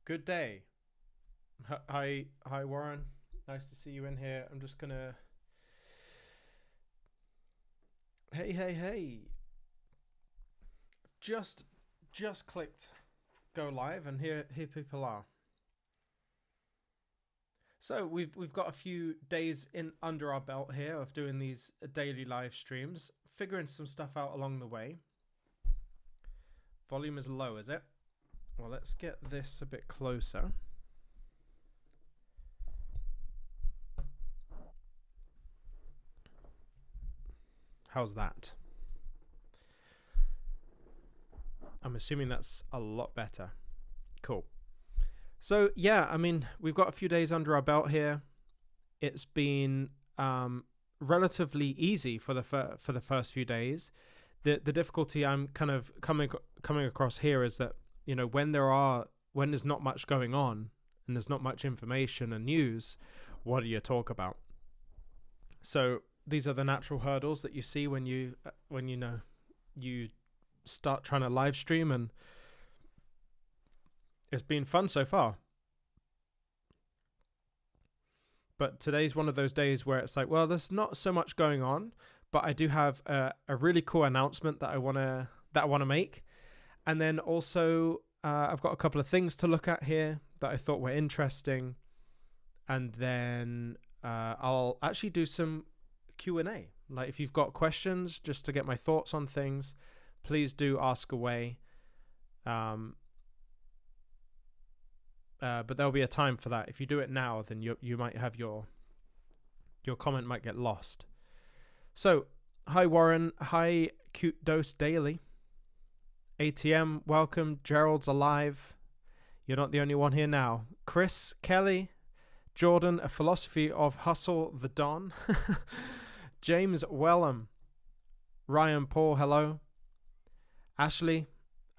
Good day. Hi, Warren. Nice to see you in here. I'm just gonna. Hey. Just, just clicked go live, and here people are. So we've got a few days in under our belt here of doing these daily live streams, figuring some stuff out along the way. Volume is low, is it? Well, let's get this a bit closer. How's that? I'm assuming that's a lot better. Cool. So yeah, I mean, we've got a few days under our belt here. It's been relatively easy for the first few days. The difficulty I'm kind of coming across here is that when there's not much going on and there's not much information and news, what do you talk about? So these are the natural hurdles that you see when you start trying to live stream, and it's been fun so far. But today's one of those days where it's like, well, there's not so much going on, but I do have a really cool announcement that I wanna make, and then also I've got a couple of things to look at here that I thought were interesting, and then I'll actually do some Q&A. Like, if you've got questions just to get my thoughts on things, please do ask away. But there'll be a time for that. If you do it now, then you might have your comment might get lost. So, hi Warren, hi Cute Dose Daily, ATM, welcome. Gerald's alive. You're not the only one here now. Chris, Kelly, Jordan, a philosophy of hustle, the Don, James Wellham, Ryan Paul, hello. Ashley,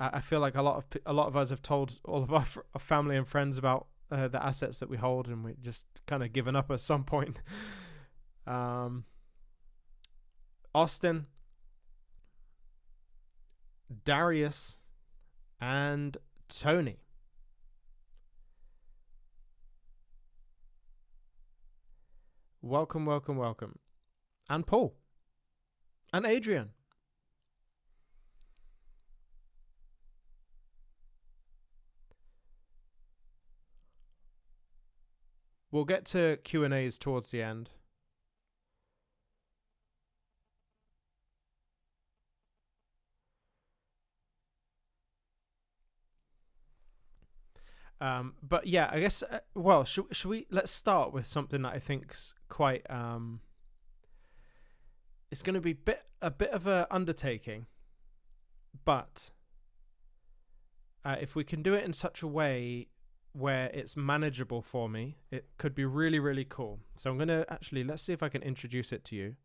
I feel like a lot of us have told all of our family and friends about the assets that we hold, and we just kind of given up at some point. Austin, Darius, and Tony. Welcome. And Paul. And Adrian. We'll get to Q&As towards the end. But yeah, I guess, well, should we, let's start with something that I think's quite, it's going to be a bit of a undertaking, but if we can do it in such a way where it's manageable for me, it could be really, really cool. So I'm going to let's see if I can introduce it to you.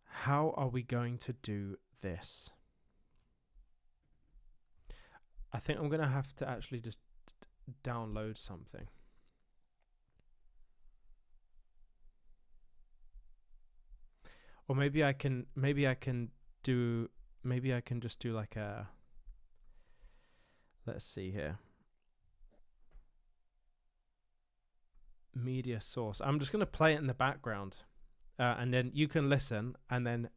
How are we going to do this? I think I'm going to have to actually just download something. Or maybe I can just do like a, let's see here. Media source. I'm just going to play it in the background, and then you can listen and then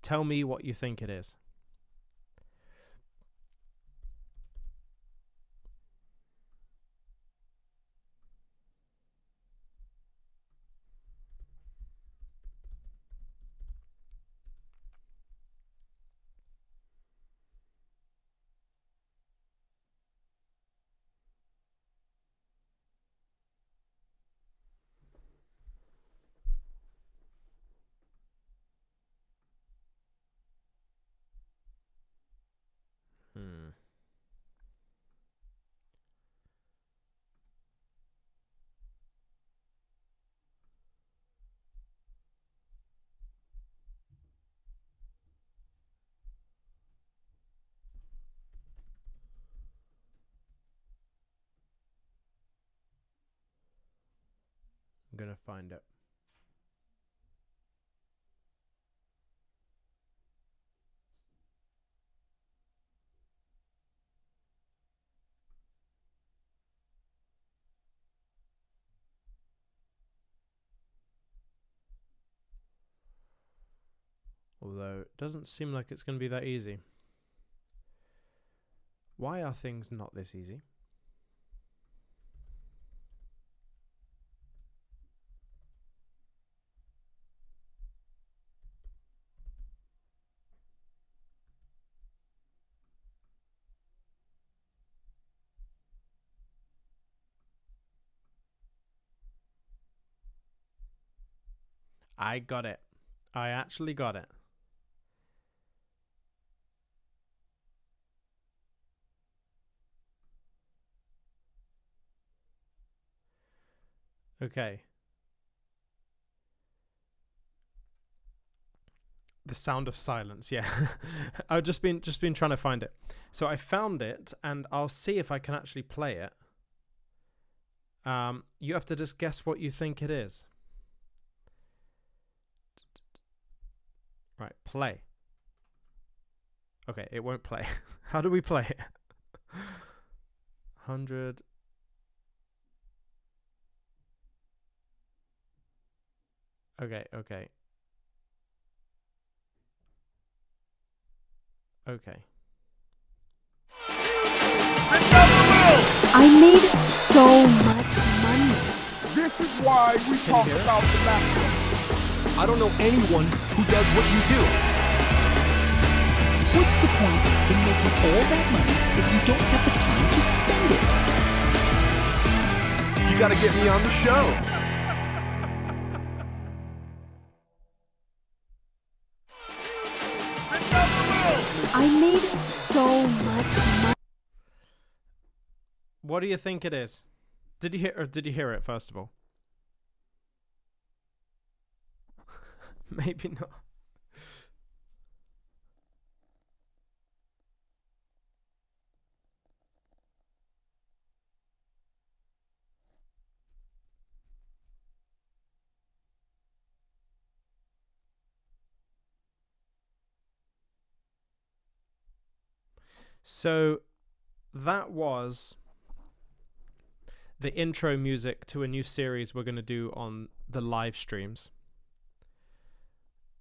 tell me what you think it is. I'm going to find it. though. Doesn't seem like it's going to be that easy. Why are things not this easy? I got it. I actually got it. Okay. The sound of silence. Yeah. I've just been trying to find it. So I found it, and I'll see if I can actually play it. You have to just guess what you think it is. Right, play. Okay, it won't play. How do we play it? 100. Okay. I made so much money. This is why we talk about the macro. I don't know anyone who does what you do. What's the point in making all that money if you don't have the time to spend it? You gotta get me on the show. I made so much money. What do you think it is? Did you hear it first of all? Maybe not. So that was the intro music to a new series we're going to do on the live streams.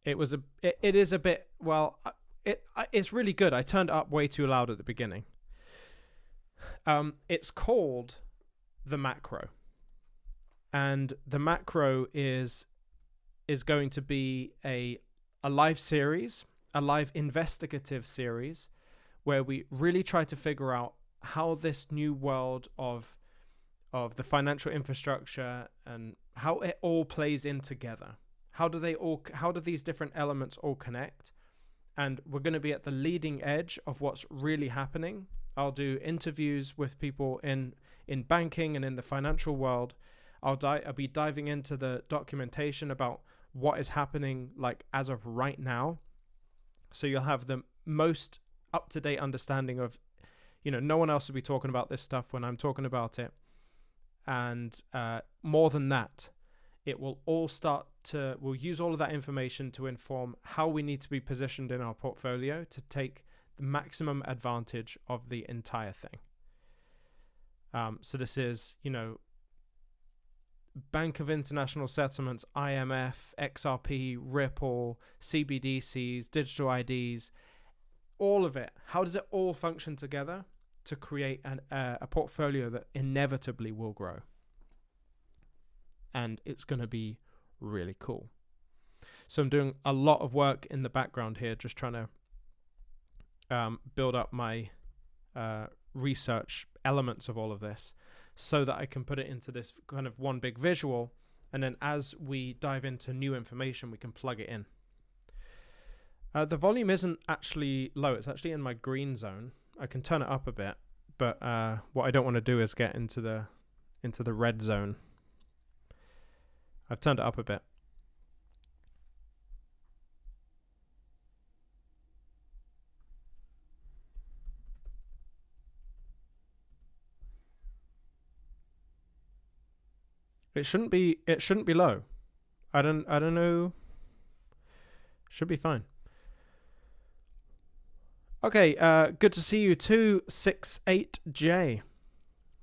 It is a bit, well, it's really good. I turned it up way too loud at the beginning. It's called The Macro. And The Macro is going to be a live series, a live investigative series, where we really try to figure out how this new world of the financial infrastructure and how it all plays in together. How do these different elements all connect? And we're going to be at the leading edge of what's really happening. I'll do interviews with people in banking and in the financial world. I'll be diving into the documentation about what is happening, like, as of right now. So you'll have the most up-to-date understanding of, no one else will be talking about this stuff when I'm talking about it. And more than that, it will all we'll use all of that information to inform how we need to be positioned in our portfolio to take the maximum advantage of the entire thing. So this is, Bank of International Settlements, IMF, XRP, Ripple, CBDCs, digital IDs, all of it. How does it all function together to create a portfolio that inevitably will grow? And it's going to be really cool. So I'm doing a lot of work in the background here, just trying to build up my research elements of all of this so that I can put it into this kind of one big visual. And then as we dive into new information, we can plug it in. The volume isn't actually low. It's actually in my green zone. I can turn it up a bit, but what I don't want to do is get into the red zone. I've turned it up a bit. It shouldn't be low. I don't know. Should be fine. Okay, good to see you, 268J.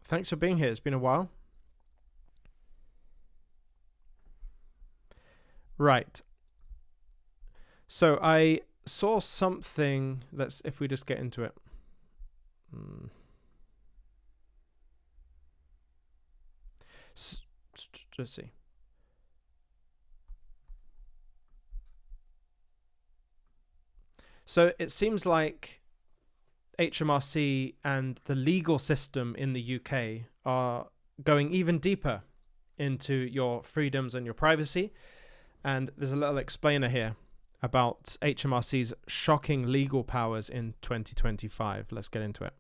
Thanks for being here. It's been a while. Right. So I saw something. If we just get into it. Let's see. So it seems like HMRC and the legal system in the UK are going even deeper into your freedoms and your privacy. And there's a little explainer here about HMRC's shocking legal powers in 2025. Let's get into it.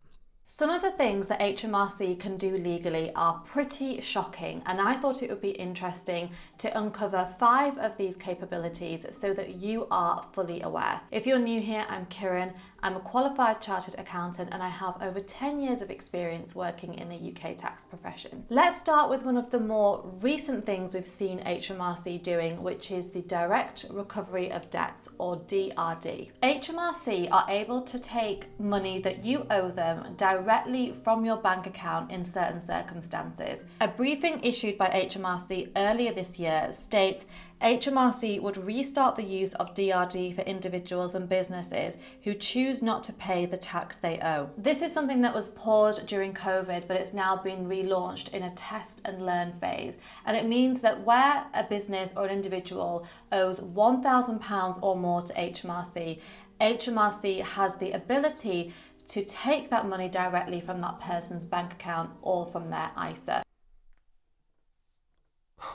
Some of the things that HMRC can do legally are pretty shocking, and I thought it would be interesting to uncover 5 of these capabilities so that you are fully aware. If you're new here, I'm Kiran. I'm a qualified chartered accountant and I have over 10 years of experience working in the UK tax profession. Let's start with one of the more recent things we've seen HMRC doing, which is the Direct Recovery of Debts, or DRD. HMRC are able to take money that you owe them directly from your bank account in certain circumstances. A briefing issued by HMRC earlier this year states HMRC would restart the use of DRD for individuals and businesses who choose not to pay the tax they owe. This is something that was paused during COVID, but it's now been relaunched in a test and learn phase. And it means that where a business or an individual owes £1,000 or more to HMRC, HMRC has the ability to take that money directly from that person's bank account or from their ISA.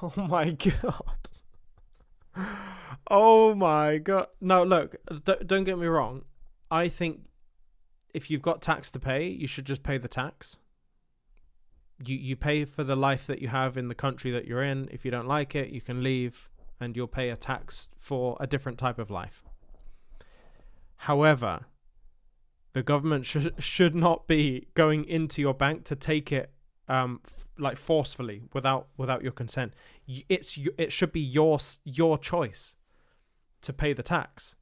Oh my God. Oh my God. No, look, don't get me wrong. I think if you've got tax to pay, you should just pay the tax. You pay for the life that you have in the country that you're in. If you don't like it, you can leave and you'll pay a tax for a different type of life. However, the government should not be going into your bank to take it like forcefully without your consent. It should be your choice to pay the tax.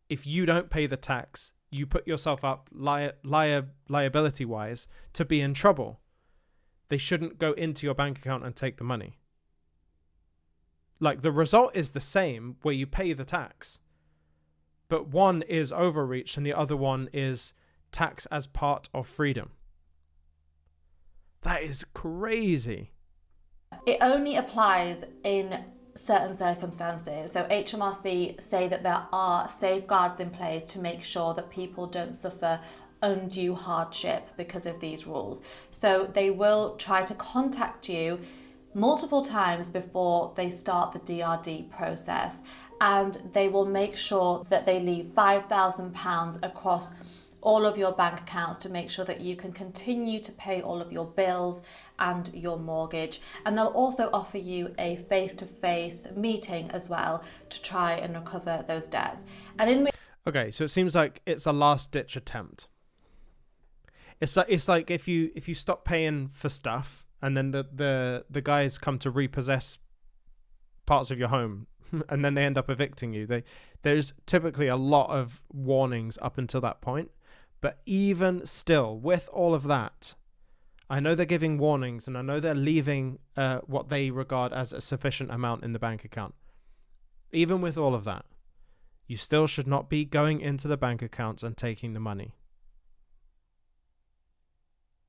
If you don't pay the tax, you put yourself up liability wise to be in trouble. They shouldn't go into your bank account and take the money. Like, the result is the same where you pay the tax, but one is overreach and the other one is tax as part of freedom. That is crazy. It only applies in certain circumstances. So HMRC say that there are safeguards in place to make sure that people don't suffer undue hardship because of these rules. So they will try to contact you multiple times before they start the DRD process, and they will make sure that they leave £5,000 across all of your bank accounts to make sure that you can continue to pay all of your bills and your mortgage. And they'll also offer you a face-to-face meeting as well to try and recover those debts. And okay, so it seems like it's a last-ditch attempt. It's like if you stop paying for stuff and then the guys come to repossess parts of your home and then they end up evicting you. There's typically a lot of warnings up until that point. But even still, with all of that, I know they're giving warnings and I know they're leaving what they regard as a sufficient amount in the bank account. Even with all of that, you still should not be going into the bank accounts and taking the money.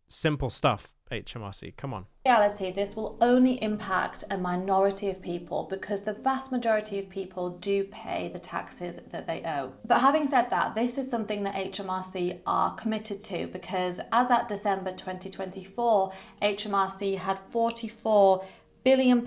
Simple stuff, HMRC, come on. In reality, this will only impact a minority of people because the vast majority of people do pay the taxes that they owe. But having said that, this is something that HMRC are committed to, because as at December 2024, HMRC had £44 billion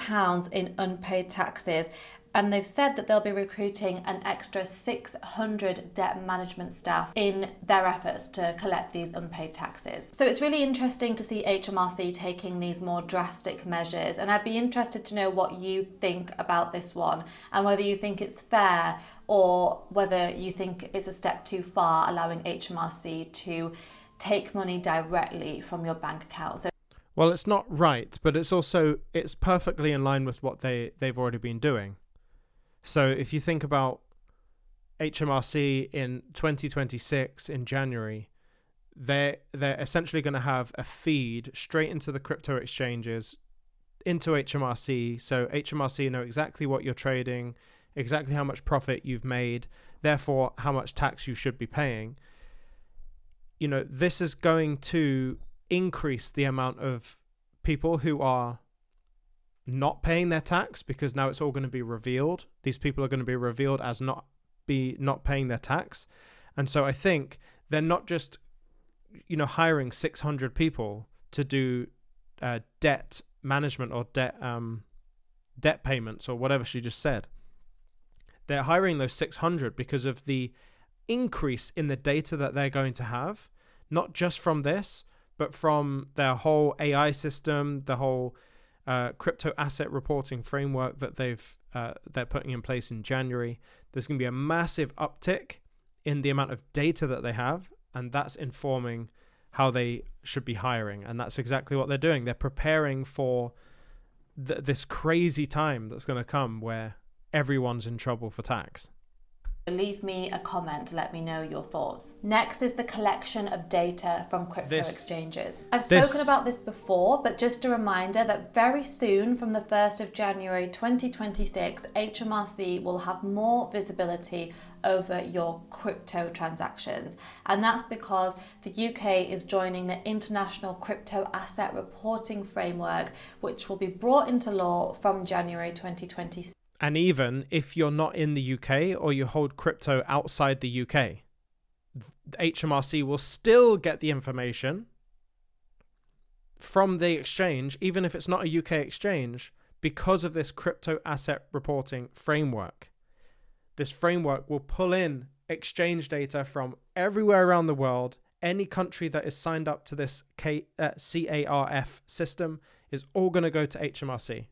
in unpaid taxes. And they've said that they'll be recruiting an extra 600 debt management staff in their efforts to collect these unpaid taxes. So it's really interesting to see HMRC taking these more drastic measures. And I'd be interested to know what you think about this one and whether you think it's fair or whether you think it's a step too far, allowing HMRC to take money directly from your bank account. So, well, it's not right, but it's perfectly in line with what they've already been doing. So if you think about HMRC in 2026 in January, they're essentially going to have a feed straight into the crypto exchanges, into HMRC. So HMRC know exactly what you're trading, exactly how much profit you've made. therefore how much tax you should be paying. You know, this is going to increase the amount of people who are not paying their tax, because now it's all going to be revealed. These people are going to be revealed as not paying their tax. And so I think they're not just, you know, hiring 600 people to do debt management or debt payments or whatever she just said. They're hiring those 600 because of the increase in the data that they're going to have, not just from this, but from their whole AI system, the whole crypto asset reporting framework that they're putting in place in January. There's going to be a massive uptick in the amount of data that they have, and that's informing how they should be hiring. And that's exactly what they're doing. They're preparing for this crazy time that's going to come where everyone's in trouble for tax. Leave me a comment, let me know your thoughts. Next is the collection of data from crypto exchanges. I've spoken about this before, but just a reminder that very soon, from the 1st of January 2026, HMRC will have more visibility over your crypto transactions. And that's because the UK is joining the International Crypto Asset Reporting Framework, which will be brought into law from January 2026. And even if you're not in the UK or you hold crypto outside the UK, HMRC will still get the information from the exchange, even if it's not a UK exchange, because of this crypto asset reporting framework. This framework will pull in exchange data from everywhere around the world. Any country that is signed up to this CARF system is all going to go to HMRC.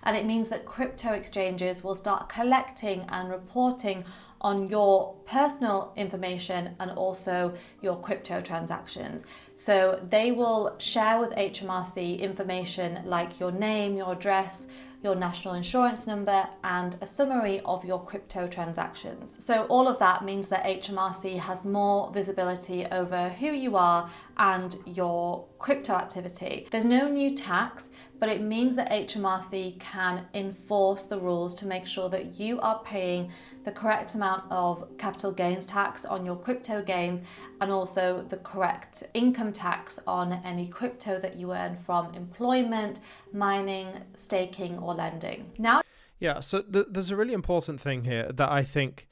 And it means that crypto exchanges will start collecting and reporting on your personal information and also your crypto transactions. So they will share with HMRC information like your name, your address, your national insurance number, and a summary of your crypto transactions. So all of that means that HMRC has more visibility over who you are and your crypto activity. There's no new tax, but it means that HMRC can enforce the rules to make sure that you are paying the correct amount of capital gains tax on your crypto gains, and also the correct income tax on any crypto that you earn from employment, mining, staking, or lending. Now, yeah, so there's a really important thing here that I think,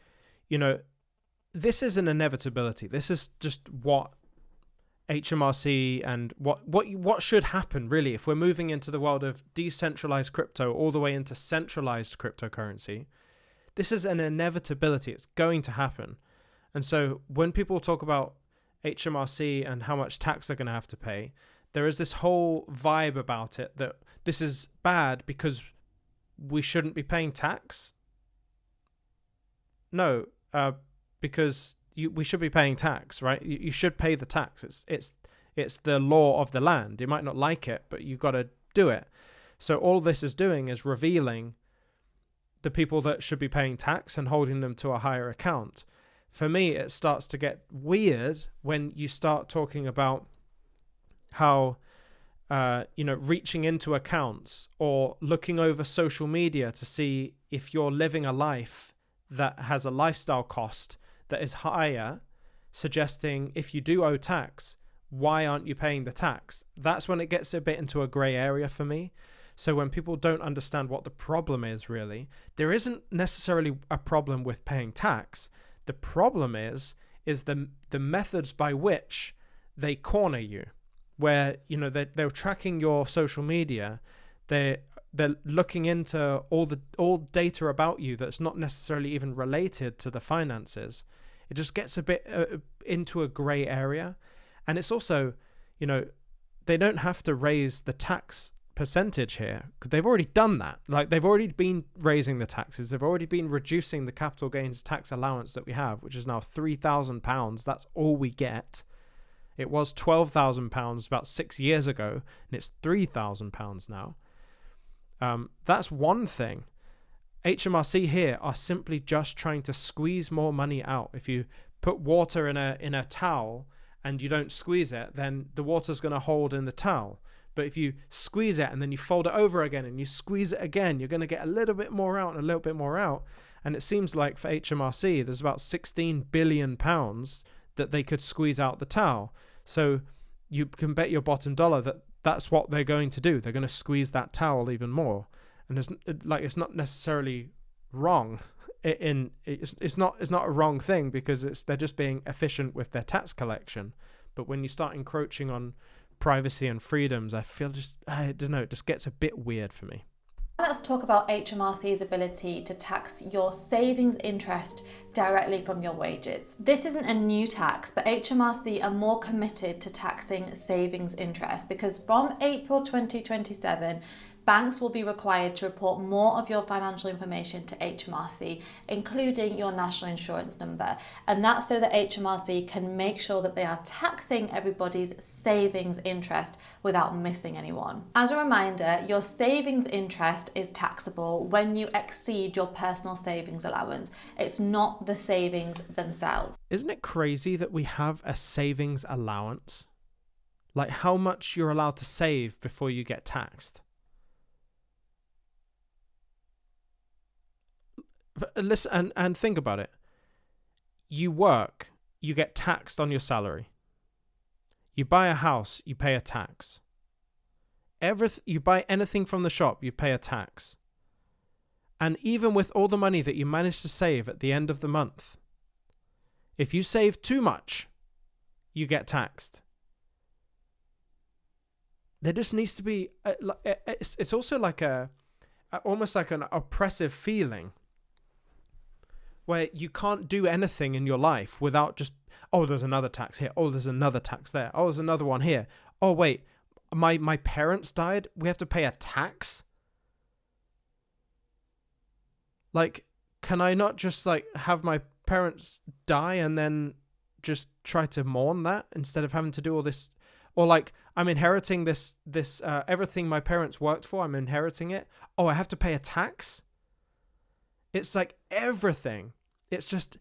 you know, this is an inevitability. This is just what HMRC and what should happen, really, if we're moving into the world of decentralized crypto all the way into centralized cryptocurrency. This is an inevitability. It's going to happen. And so when people talk about HMRC and how much tax they're going to have to pay, there is this whole vibe about it that this is bad because we shouldn't be paying tax. No, because we should be paying tax, right? You should pay the tax. It's the law of the land. You might not like it, but you've got to do it. So all this is doing is revealing the people that should be paying tax and holding them to a higher account. For me, it starts to get weird when you start talking about how, reaching into accounts or looking over social media to see if you're living a life that has a lifestyle cost that is higher, suggesting if you do owe tax, why aren't you paying the tax? That's when it gets a bit into a grey area for me. So when people don't understand what the problem is, really, there isn't necessarily a problem with paying tax. The problem is the methods by which they corner you, where, you know, they're tracking your social media, they're looking into all data about you that's not necessarily even related to the finances. It just gets a bit into a grey area. And it's also, you know, they don't have to raise the tax percentage here because they've already done that. Like, they've already been raising the taxes. They've already been reducing the capital gains tax allowance that we have, which is now £3,000. That's all we get. It was £12,000 about 6 years ago, and it's £3,000 now. That's one thing. HMRC here are simply just trying to squeeze more money out. If you put water in a towel and you don't squeeze it, then the water's going to hold in the towel. But if you squeeze it and then you fold it over again and you squeeze it again, you're going to get a little bit more out and a little bit more out. And it seems like for HMRC, there's about £16 billion that they could squeeze out the towel. So you can bet your bottom dollar that that's what they're going to do. They're going to squeeze that towel even more. And it's not necessarily wrong. It's not a wrong thing, because they're just being efficient with their tax collection. But when you start encroaching on privacy and freedoms, I don't know, it just gets a bit weird for me. Let's talk about HMRC's ability to tax your savings interest directly from your wages. This isn't a new tax, but HMRC are more committed to taxing savings interest, because from April 2027, banks will be required to report more of your financial information to HMRC, including your national insurance number. And that's so that HMRC can make sure that they are taxing everybody's savings interest without missing anyone. As a reminder, your savings interest is taxable when you exceed your personal savings allowance. It's not the savings themselves. Isn't it crazy that we have a savings allowance? Like how much you're allowed to save before you get taxed? Listen and think about it. You work, you get taxed on your salary. You buy a house, you pay a tax. You buy anything from the shop, you pay a tax. And even with all the money that you manage to save at the end of the month, if you save too much, you get taxed. There just needs to be it's also like almost like an oppressive feeling, where you can't do anything in your life without just, oh, there's another tax here. Oh, there's another tax there. Oh, there's another one here. Oh, wait, my parents died. We have to pay a tax? Like, can I not just like have my parents die and then just try to mourn that instead of having to do all this? Or like, I'm inheriting this everything my parents worked for, I'm inheriting it. Oh, I have to pay a tax? It's like everything. It's just,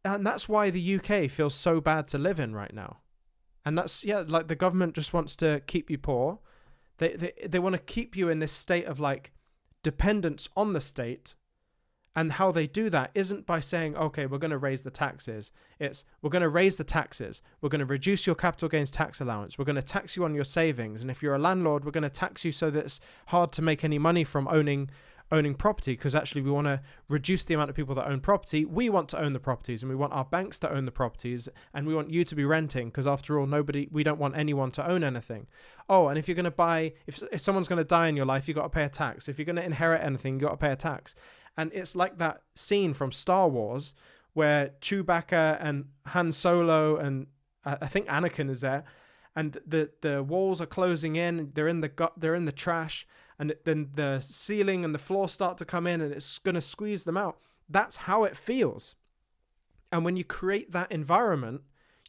and that's why the UK feels so bad to live in right now. And that's, like the government just wants to keep you poor. They want to keep you in this state of like dependence on the state. And how they do that isn't by saying, okay, we're going to raise the taxes. It's, we're going to raise the taxes. We're going to reduce your capital gains tax allowance. We're going to tax you on your savings. And if you're a landlord, we're going to tax you so that it's hard to make any money from owning property, because actually we want to reduce the amount of people that own property. We want to own the properties, and we want our banks to own the properties, and we want you to be renting, because after all, we don't want anyone to own anything. Oh, and if you're going to buy, if someone's going to die in your life, you've got to pay a tax. If you're going to inherit anything, you've got to pay a tax. And it's like that scene from Star Wars where Chewbacca and Han Solo and I think Anakin is there, and the walls are closing in. They're in the trash, and then the ceiling and the floor start to come in, and it's going to squeeze them out. That's how it feels. And when you create that environment,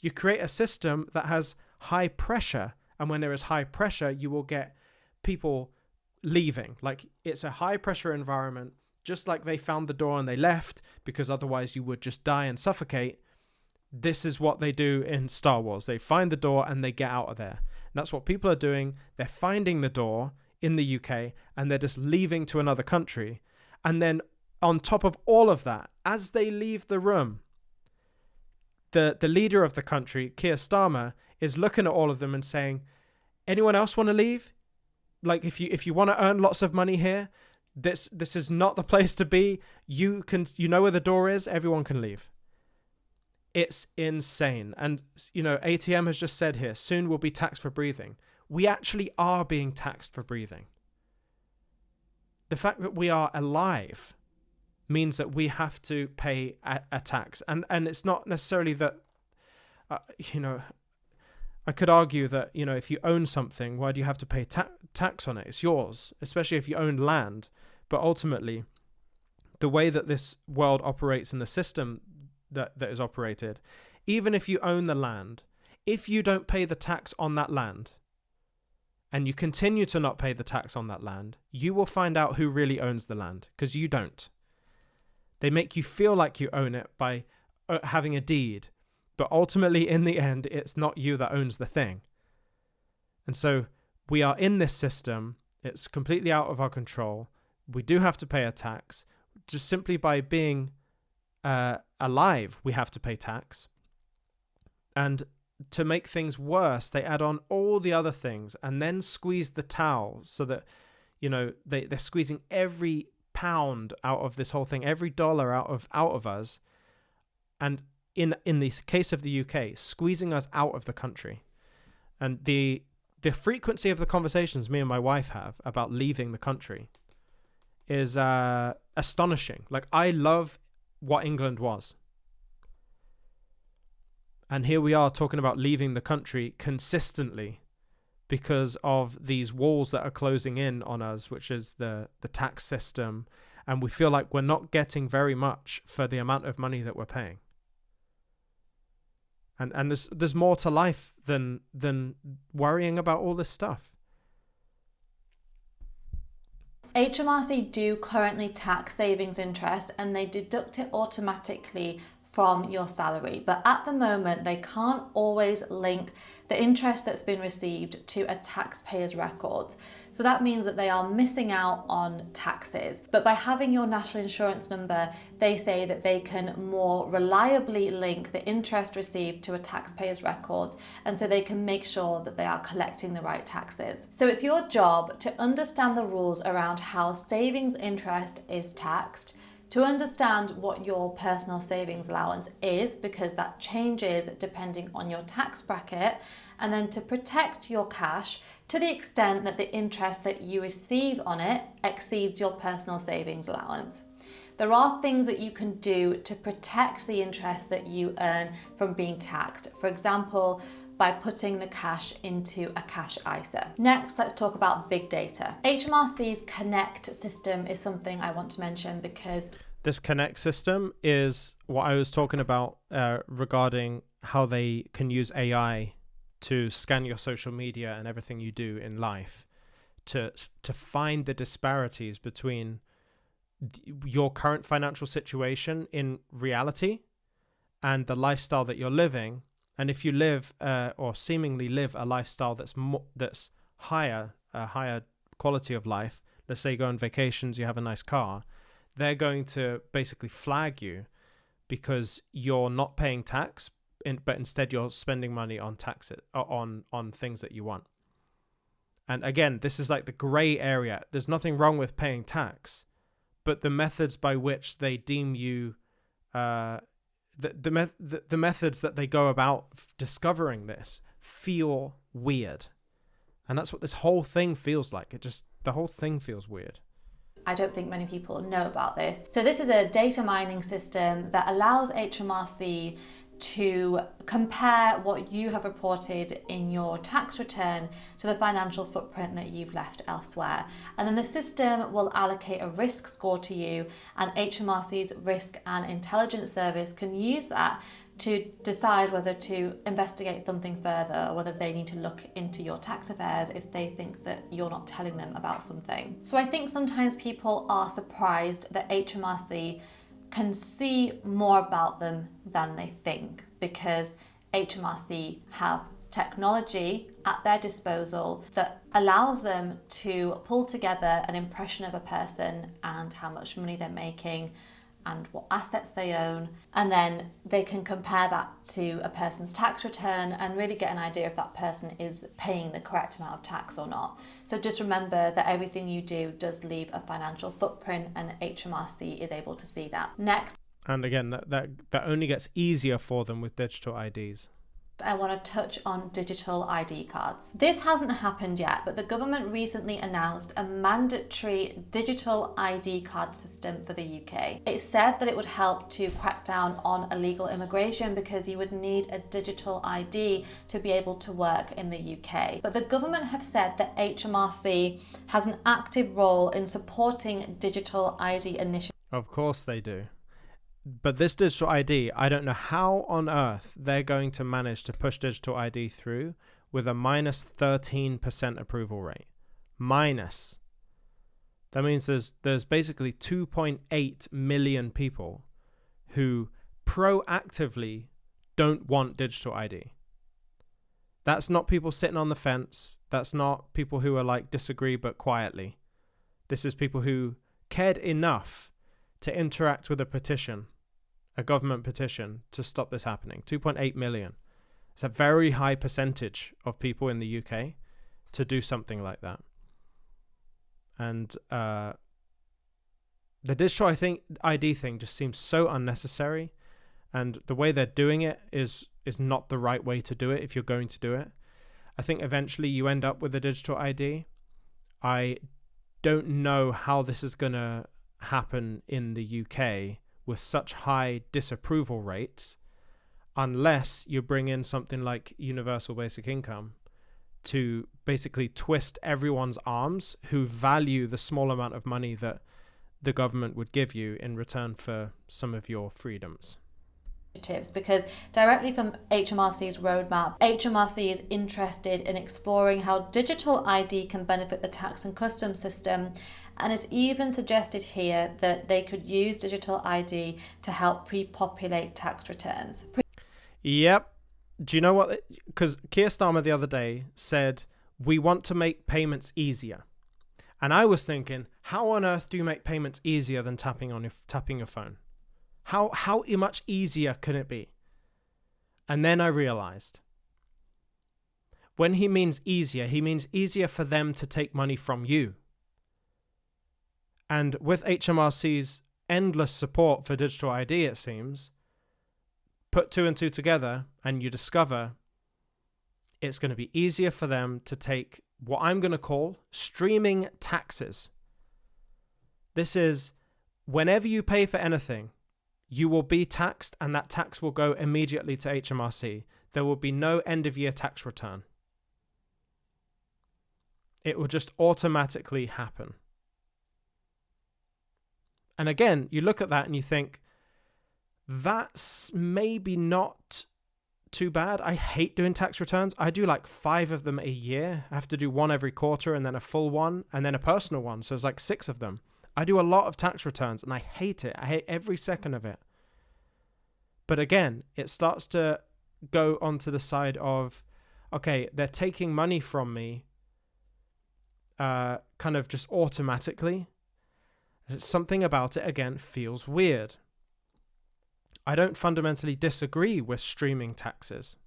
you create a system that has high pressure. And when there is high pressure, you will get people leaving. Like, it's a high pressure environment. Just like they found the door and they left, because otherwise you would just die and suffocate. This is what they do in Star Wars. They find the door and they get out of there. And that's what people are doing. They're finding the door in the UK and they're just leaving to another country. And then on top of all of that, as they leave the room, the leader of the country, Keir Starmer, is looking at all of them and saying, anyone else want to leave? Like, if you want to earn lots of money here, this is not the place to be. You know where the door is. Everyone can leave. It's insane. And, ATM has just said here, soon we'll be taxed for breathing. We actually are being taxed for breathing. The fact that we are alive means that we have to pay a tax. And it's not necessarily that, I could argue that, if you own something, why do you have to pay tax on it? It's yours, especially if you own land. But ultimately, the way that this world operates and the system that is operated, even if you own the land, if you don't pay the tax on that land, and you continue to not pay the tax on that land, you will find out who really owns the land, because you don't. They make you feel like you own it by having a deed, but ultimately, in the end, it's not you that owns the thing. And so we are in this system. It's completely out of our control. We do have to pay a tax. just simply by being alive, we have to pay tax. And to make things worse, they add on all the other things and then squeeze the towel so that, they're squeezing every pound out of this whole thing, every dollar out of us. And in the case of the UK, squeezing us out of the country. And the frequency of the conversations me and my wife have about leaving the country is astonishing. Like, I love what England was. And here we are talking about leaving the country consistently because of these walls that are closing in on us, which is the tax system. And we feel like we're not getting very much for the amount of money that we're paying. And there's more to life than worrying about all this stuff. HMRC do currently tax savings interest, and they deduct it automatically from your salary. But at the moment, they can't always link the interest that's been received to a taxpayer's records. So that means that they are missing out on taxes. But by having your national insurance number, they say that they can more reliably link the interest received to a taxpayer's records, and so they can make sure that they are collecting the right taxes. So it's your job to understand the rules around how savings interest is taxed, to understand what your personal savings allowance is, because that changes depending on your tax bracket, and then to protect your cash to the extent that the interest that you receive on it exceeds your personal savings allowance. There are things that you can do to protect the interest that you earn from being taxed. For example, by putting the cash into a cash ISA. Next, let's talk about big data. HMRC's Connect system is something I want to mention because this Connect system is what I was talking about regarding how they can use AI to scan your social media and everything you do in life to find the disparities between your current financial situation in reality and the lifestyle that you're living. And if you live or seemingly live a lifestyle that's higher, a higher quality of life, let's say you go on vacations, you have a nice car, they're going to basically flag you because you're not paying tax, but instead you're spending money on taxes, on things that you want. And again, this is like the gray area. There's nothing wrong with paying tax, but the methods by which they deem you, the methods that they go about discovering this feel weird. And that's what this whole thing feels like. The whole thing feels weird. I don't think many people know about this. So this is a data mining system that allows HMRC to compare what you have reported in your tax return to the financial footprint that you've left elsewhere. And then the system will allocate a risk score to you, and HMRC's Risk and Intelligence Service can use that to decide whether to investigate something further or whether they need to look into your tax affairs if they think that you're not telling them about something. So I think sometimes people are surprised that HMRC can see more about them than they think, because HMRC have technology at their disposal that allows them to pull together an impression of a person and how much money they're making and what assets they own, and then they can compare that to a person's tax return and really get an idea if that person is paying the correct amount of tax or not. So just remember that everything you do does leave a financial footprint, and HMRC is able to see that. Next, and again, that only gets easier for them with digital IDs. I want to touch on digital ID cards. This hasn't happened yet, but the government recently announced a mandatory digital ID card system for the UK. It said that it would help to crack down on illegal immigration because you would need a digital ID to be able to work in the UK. But the government have said that HMRC has an active role in supporting digital ID initiatives. Of course they do. But this digital ID, I don't know how on earth they're going to manage to push digital ID through with a minus 13% approval rate. Minus. That means there's basically 2.8 million people who proactively don't want digital ID. That's not people sitting on the fence. That's not people who are like disagree but quietly. This is people who cared enough to interact with a government petition to stop this happening. 2.8 million. It's a very high percentage of people in the UK to do something like that. And the digital ID thing just seems so unnecessary. And the way they're doing it is not the right way to do it if you're going to do it. I think eventually you end up with a digital ID. I don't know how this is going to happen in the UK with such high disapproval rates unless you bring in something like universal basic income to basically twist everyone's arms who value the small amount of money that the government would give you in return for some of your freedoms. Because directly from HMRC's roadmap, HMRC is interested in exploring how digital ID can benefit the tax and customs system, and it's even suggested here that they could use digital ID to help pre-populate tax returns. Yep. Do you know what? Because Keir Starmer the other day said, we want to make payments easier. And I was thinking, how on earth do you make payments easier than tapping your phone? How much easier can it be? And then I realized, when he means easier for them to take money from you. And with HMRC's endless support for digital ID, it seems, put two and two together and you discover it's going to be easier for them to take what I'm going to call streaming taxes. This is whenever you pay for anything, you will be taxed, and that tax will go immediately to HMRC. There will be no end-of-year tax return. It will just automatically happen. And again, you look at that and you think, that's maybe not too bad. I hate doing tax returns. I do like 5 of them a year. I have to do one every quarter and then a full one and then a personal one. So it's like 6 of them. I do a lot of tax returns and I hate it. I hate every second of it. But again, it starts to go onto the side of, okay, they're taking money from me kind of just automatically. Something about it, again, feels weird. I don't fundamentally disagree with streaming taxes.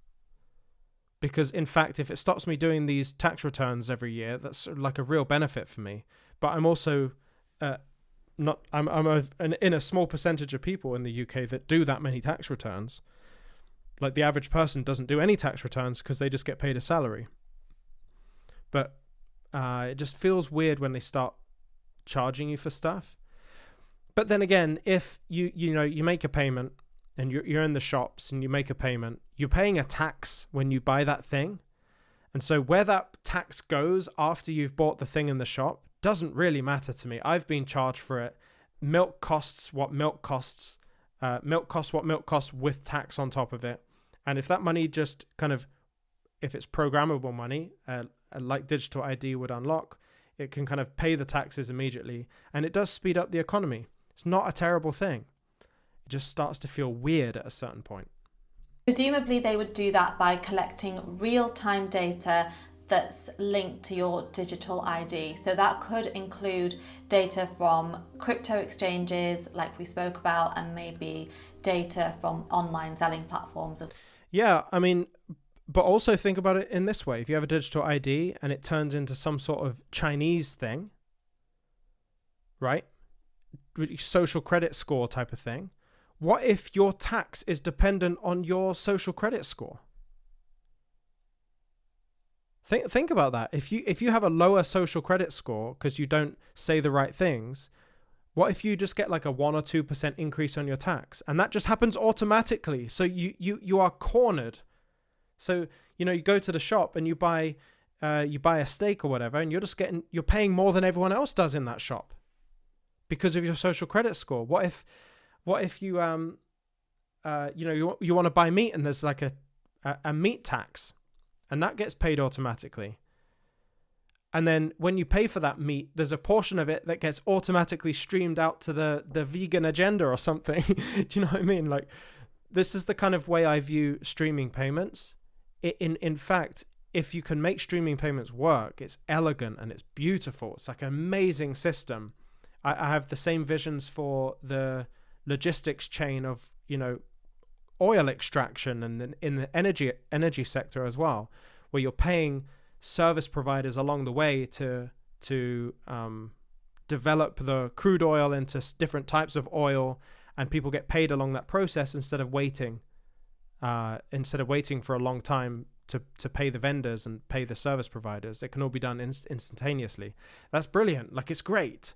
Because, in fact, if it stops me doing these tax returns every year, that's like a real benefit for me. But I'm also in a small percentage of people in the UK that do that many tax returns. Like the average person doesn't do any tax returns because they just get paid a salary. But it just feels weird when they start charging you for stuff. But then again, if you make a payment and you're in the shops and you make a payment, you're paying a tax when you buy that thing. And so where that tax goes after you've bought the thing in the shop doesn't really matter to me. I've been charged for it. Milk costs what milk costs. Milk costs what milk costs with tax on top of it. And if that money just kind of, if it's programmable money, like digital ID would unlock, it can kind of pay the taxes immediately. And it does speed up the economy. It's not a terrible thing. It just starts to feel weird at a certain point. Presumably they would do that by collecting real-time data that's linked to your digital ID. So that could include data from crypto exchanges like we spoke about, and maybe data from online selling platforms. Yeah, I mean, but also think about it in this way. If you have a digital ID and it turns into some sort of Chinese thing, right? Social credit score type of thing. What if your tax is dependent on your social credit score? Think about that. If you have a lower social credit score because you don't say the right things, what if you just get like a 1 or 2% increase on your tax, and that just happens automatically? So you are cornered. So you go to the shop and you buy a steak or whatever, and you're paying more than everyone else does in that shop because of your social credit score. What if you you want to buy meat and there's like a meat tax, and that gets paid automatically. And then when you pay for that meat, there's a portion of it that gets automatically streamed out to the vegan agenda or something. Do you know what I mean? Like, this is the kind of way I view streaming payments. In fact, if you can make streaming payments work, it's elegant and it's beautiful. It's like an amazing system. I have the same visions for the logistics chain of, you know, oil extraction and in the energy sector as well, where you're paying service providers along the way to develop the crude oil into different types of oil, and people get paid along that process instead of waiting for a long time to pay the vendors and pay the service providers. It can all be done instantaneously. That's brilliant. Like, it's great.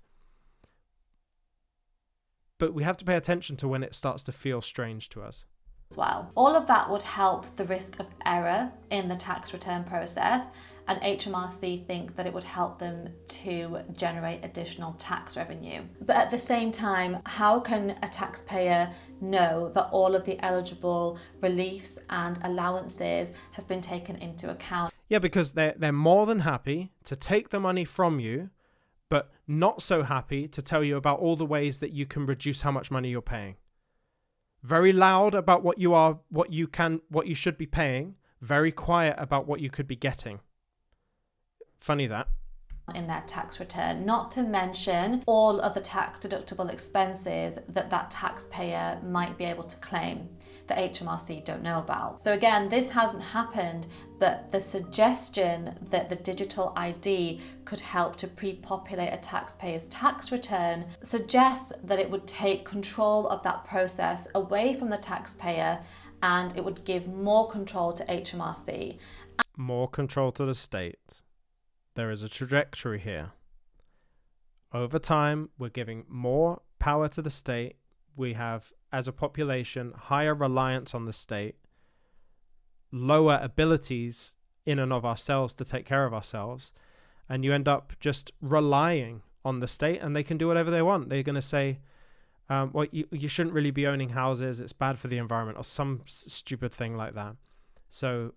But we have to pay attention to when it starts to feel strange to us. As well. All of that would help the risk of error in the tax return process, and HMRC think that it would help them to generate additional tax revenue. But at the same time, how can a taxpayer know that all of the eligible reliefs and allowances have been taken into account? Yeah, because they're more than happy to take the money from you, but not so happy to tell you about all the ways that you can reduce how much money you're paying. Very loud about what you should be paying, very quiet about what you could be getting. Funny that. In their tax return, not to mention all of the tax deductible expenses that taxpayer might be able to claim that HMRC don't know about. So again, this hasn't happened, but the suggestion that the digital ID could help to pre-populate a taxpayer's tax return suggests that it would take control of that process away from the taxpayer, and it would give more control to HMRC. More control to the state. There is a trajectory here. Over time, we're giving more power to the state. We have, as a population, higher reliance on the state, lower abilities in and of ourselves to take care of ourselves, and you end up just relying on the state, and they can do whatever they want. They're going to say, well, you shouldn't really be owning houses, it's bad for the environment, or some stupid thing like that. So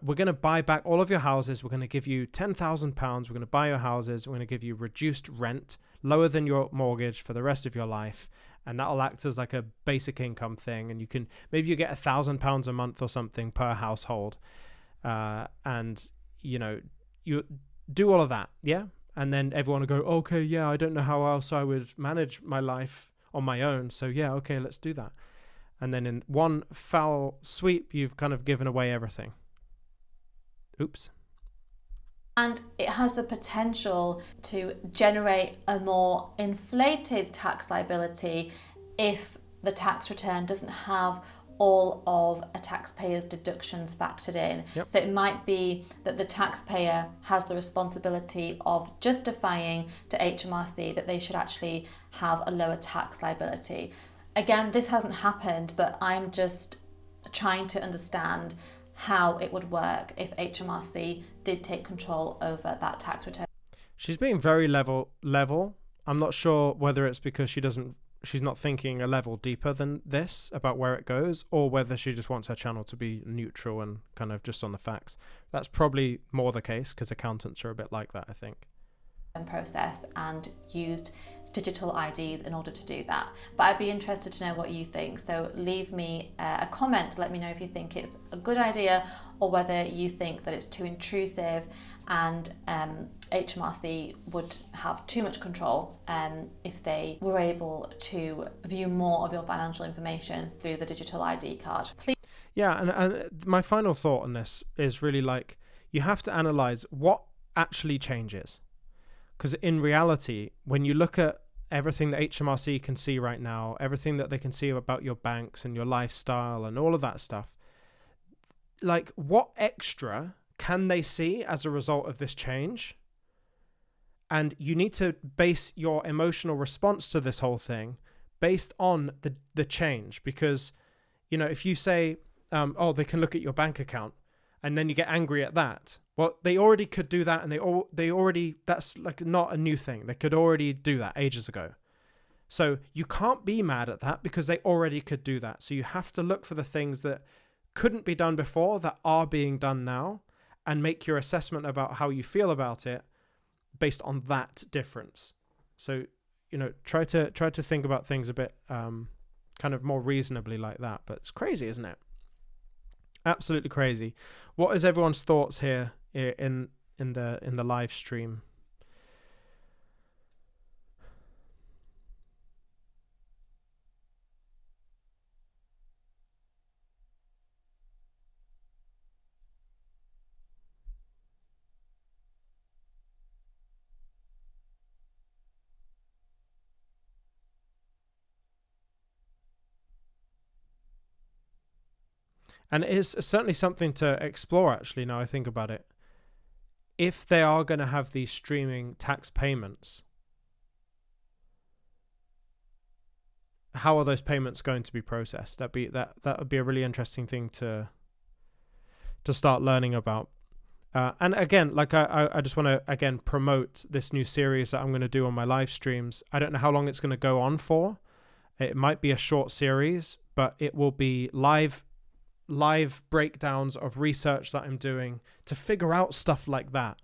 we're going to buy back all of your houses. We're going to give you £10,000. We're going to buy your houses. We're going to give you reduced rent, lower than your mortgage for the rest of your life. And that'll act as like a basic income thing. And maybe you get £1,000 a month or something per household. And, you know, you do all of that. Yeah. And then everyone will go, okay, yeah, I don't know how else I would manage my life on my own. So yeah, okay, let's do that. And then in one foul sweep, you've kind of given away everything. Oops. And it has the potential to generate a more inflated tax liability if the tax return doesn't have all of a taxpayer's deductions factored in. Yep. So it might be that the taxpayer has the responsibility of justifying to HMRC that they should actually have a lower tax liability. Again, this hasn't happened, but I'm just trying to understand how it would work if HMRC did take control over that tax return. She's being very level. I'm not sure whether it's because she's not thinking a level deeper than this about where it goes, or whether she just wants her channel to be neutral and kind of just on the facts. That's probably more the case, because accountants are a bit like that, I think. Process and used digital IDs in order to do that. But I'd be interested to know what you think. So leave me a comment to let me know if you think it's a good idea or whether you think that it's too intrusive and HMRC would have too much control if they were able to view more of your financial information through the digital ID card. Please. Yeah, and my final thought on this is really like, you have to analyze what actually changes. Because in reality, when you look at everything that HMRC can see right now, everything that they can see about your banks and your lifestyle and all of that stuff, like, what extra can they see as a result of this change? And you need to base your emotional response to this whole thing based on the change. Because, you know, if you say, oh, they can look at your bank account, and then you get angry at that. Well, they already could do that, and they already, that's like not a new thing. They could already do that ages ago. So you can't be mad at that because they already could do that. So you have to look for the things that couldn't be done before that are being done now, and make your assessment about how you feel about it based on that difference. So, you know, try to think about things a bit kind of more reasonably like that. But it's crazy, isn't it? Absolutely crazy. What is everyone's thoughts here in the live stream? And it's certainly something to explore, actually, now I think about it. If they are going to have these streaming tax payments, how are those payments going to be processed? That would be a really interesting thing to start learning about. And again, like I just want to again promote this new series that I'm going to do on my live streams. I don't know how long it's going to go on for. It might be a short series, but it will be live breakdowns of research that I'm doing to figure out stuff like that.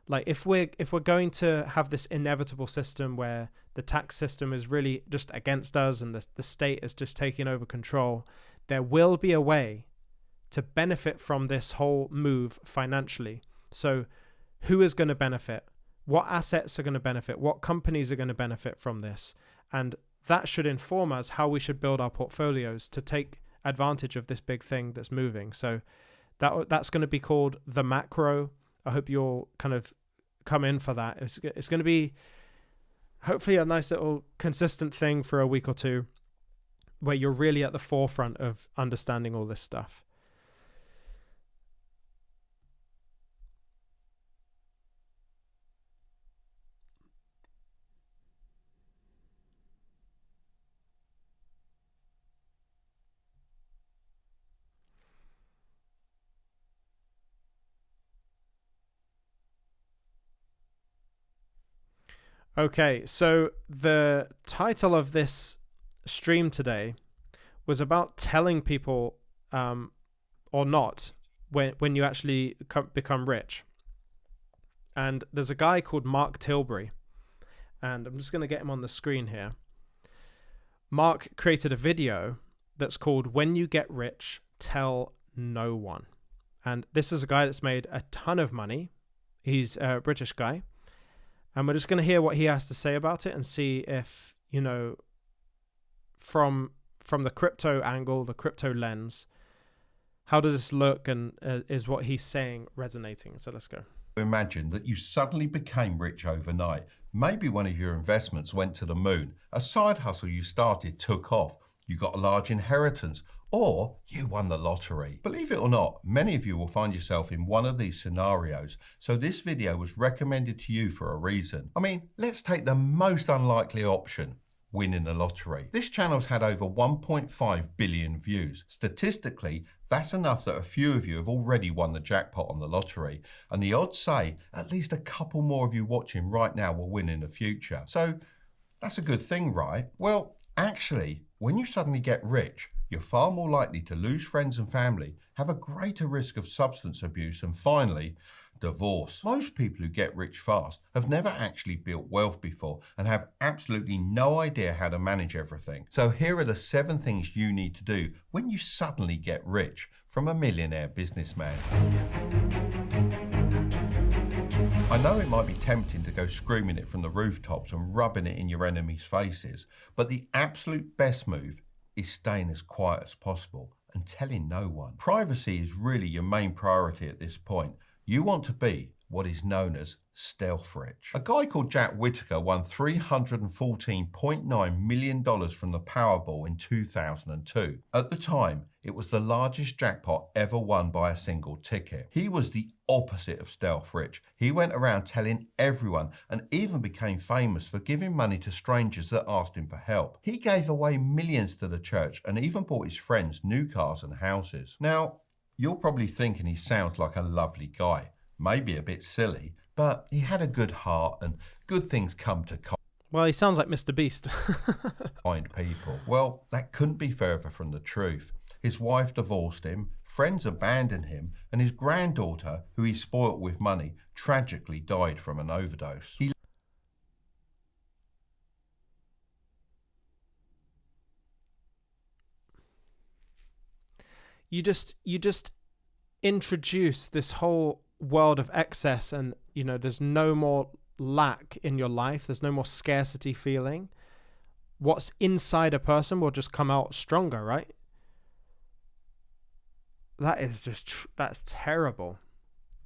Like if we're going to have this inevitable system where the tax system is really just against us and the state is just taking over control, there will be a way to benefit from this whole move financially. So who is going to benefit? What assets are going to benefit? What companies are going to benefit from this? And that should inform us how we should build our portfolios to take advantage of this big thing that's moving. So that's going to be called the macro. I hope you'll kind of come in for that. It's going to be hopefully a nice little consistent thing for a week or two where you're really at the forefront of understanding all this stuff. Okay, so the title of this stream today was about telling people or not when you actually become rich. And there's a guy called Mark Tilbury, and I'm just going to get him on the screen here. Mark created a video that's called When You Get Rich, Tell No One. And this is a guy that's made a ton of money. He's a British guy. And we're just going to hear what he has to say about it and see if, you know, from the crypto angle, the crypto lens, how does this look, and is what he's saying resonating? So let's go. Imagine that you suddenly became rich overnight. Maybe one of your investments went to the moon. A side hustle you started took off. You got a large inheritance, or you won the lottery. Believe it or not, many of you will find yourself in one of these scenarios, so this video was recommended to you for a reason. I mean, let's take the most unlikely option, winning the lottery. This channel's had over 1.5 billion views. Statistically, that's enough that a few of you have already won the jackpot on the lottery, and the odds say at least a couple more of you watching right now will win in the future. So that's a good thing, right? Well, actually, when you suddenly get rich, you're far more likely to lose friends and family, have a greater risk of substance abuse, and finally, divorce. Most people who get rich fast have never actually built wealth before and have absolutely no idea how to manage everything. So here are the 7 things you need to do when you suddenly get rich from a millionaire businessman. I know it might be tempting to go screaming it from the rooftops and rubbing it in your enemies' faces, but the absolute best move is staying as quiet as possible and telling no one. Privacy is really your main priority at this point. You want to be what is known as stealth rich. A guy called Jack Whittaker won $314.9 million from the Powerball in 2002. At the time, it was the largest jackpot ever won by a single ticket. He was the opposite of stealth rich. He went around telling everyone and even became famous for giving money to strangers that asked him for help. He gave away millions to the church and even bought his friends new cars and houses. Now, you're probably thinking he sounds like a lovely guy, maybe a bit silly, but he had a good heart and good things come to Well, he sounds like Mr. Beast. kind people. Well, that couldn't be further from the truth. His wife divorced him, friends abandoned him, and his granddaughter, who he spoilt with money, tragically died from an overdose. You just introduce this whole world of excess, and you know there's no more lack in your life, there's no more scarcity feeling. What's inside a person will just come out stronger, right? That is just that's terrible.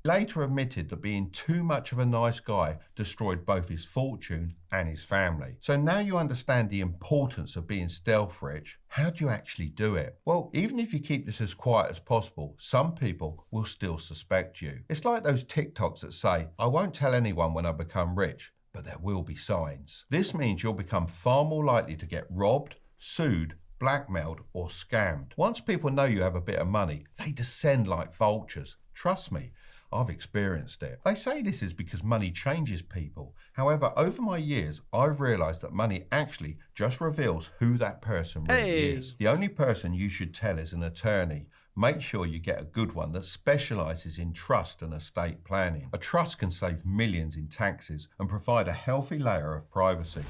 Later admitted that being too much of a nice guy destroyed both his fortune and his family. So now you understand the importance of being stealth rich. How do you actually do it? Well, even if you keep this as quiet as possible, some people will still suspect you. It's like those TikToks that say, I won't tell anyone when I become rich, but there will be signs. This means you'll become far more likely to get robbed, sued, blackmailed, or scammed. Once people know you have a bit of money, they descend like vultures. Trust me, I've experienced it. They say this is because money changes people. However, over my years, I've realized that money actually just reveals who that person really is. The only person you should tell is an attorney. Make sure you get a good one that specializes in trust and estate planning. A trust can save millions in taxes and provide a healthy layer of privacy.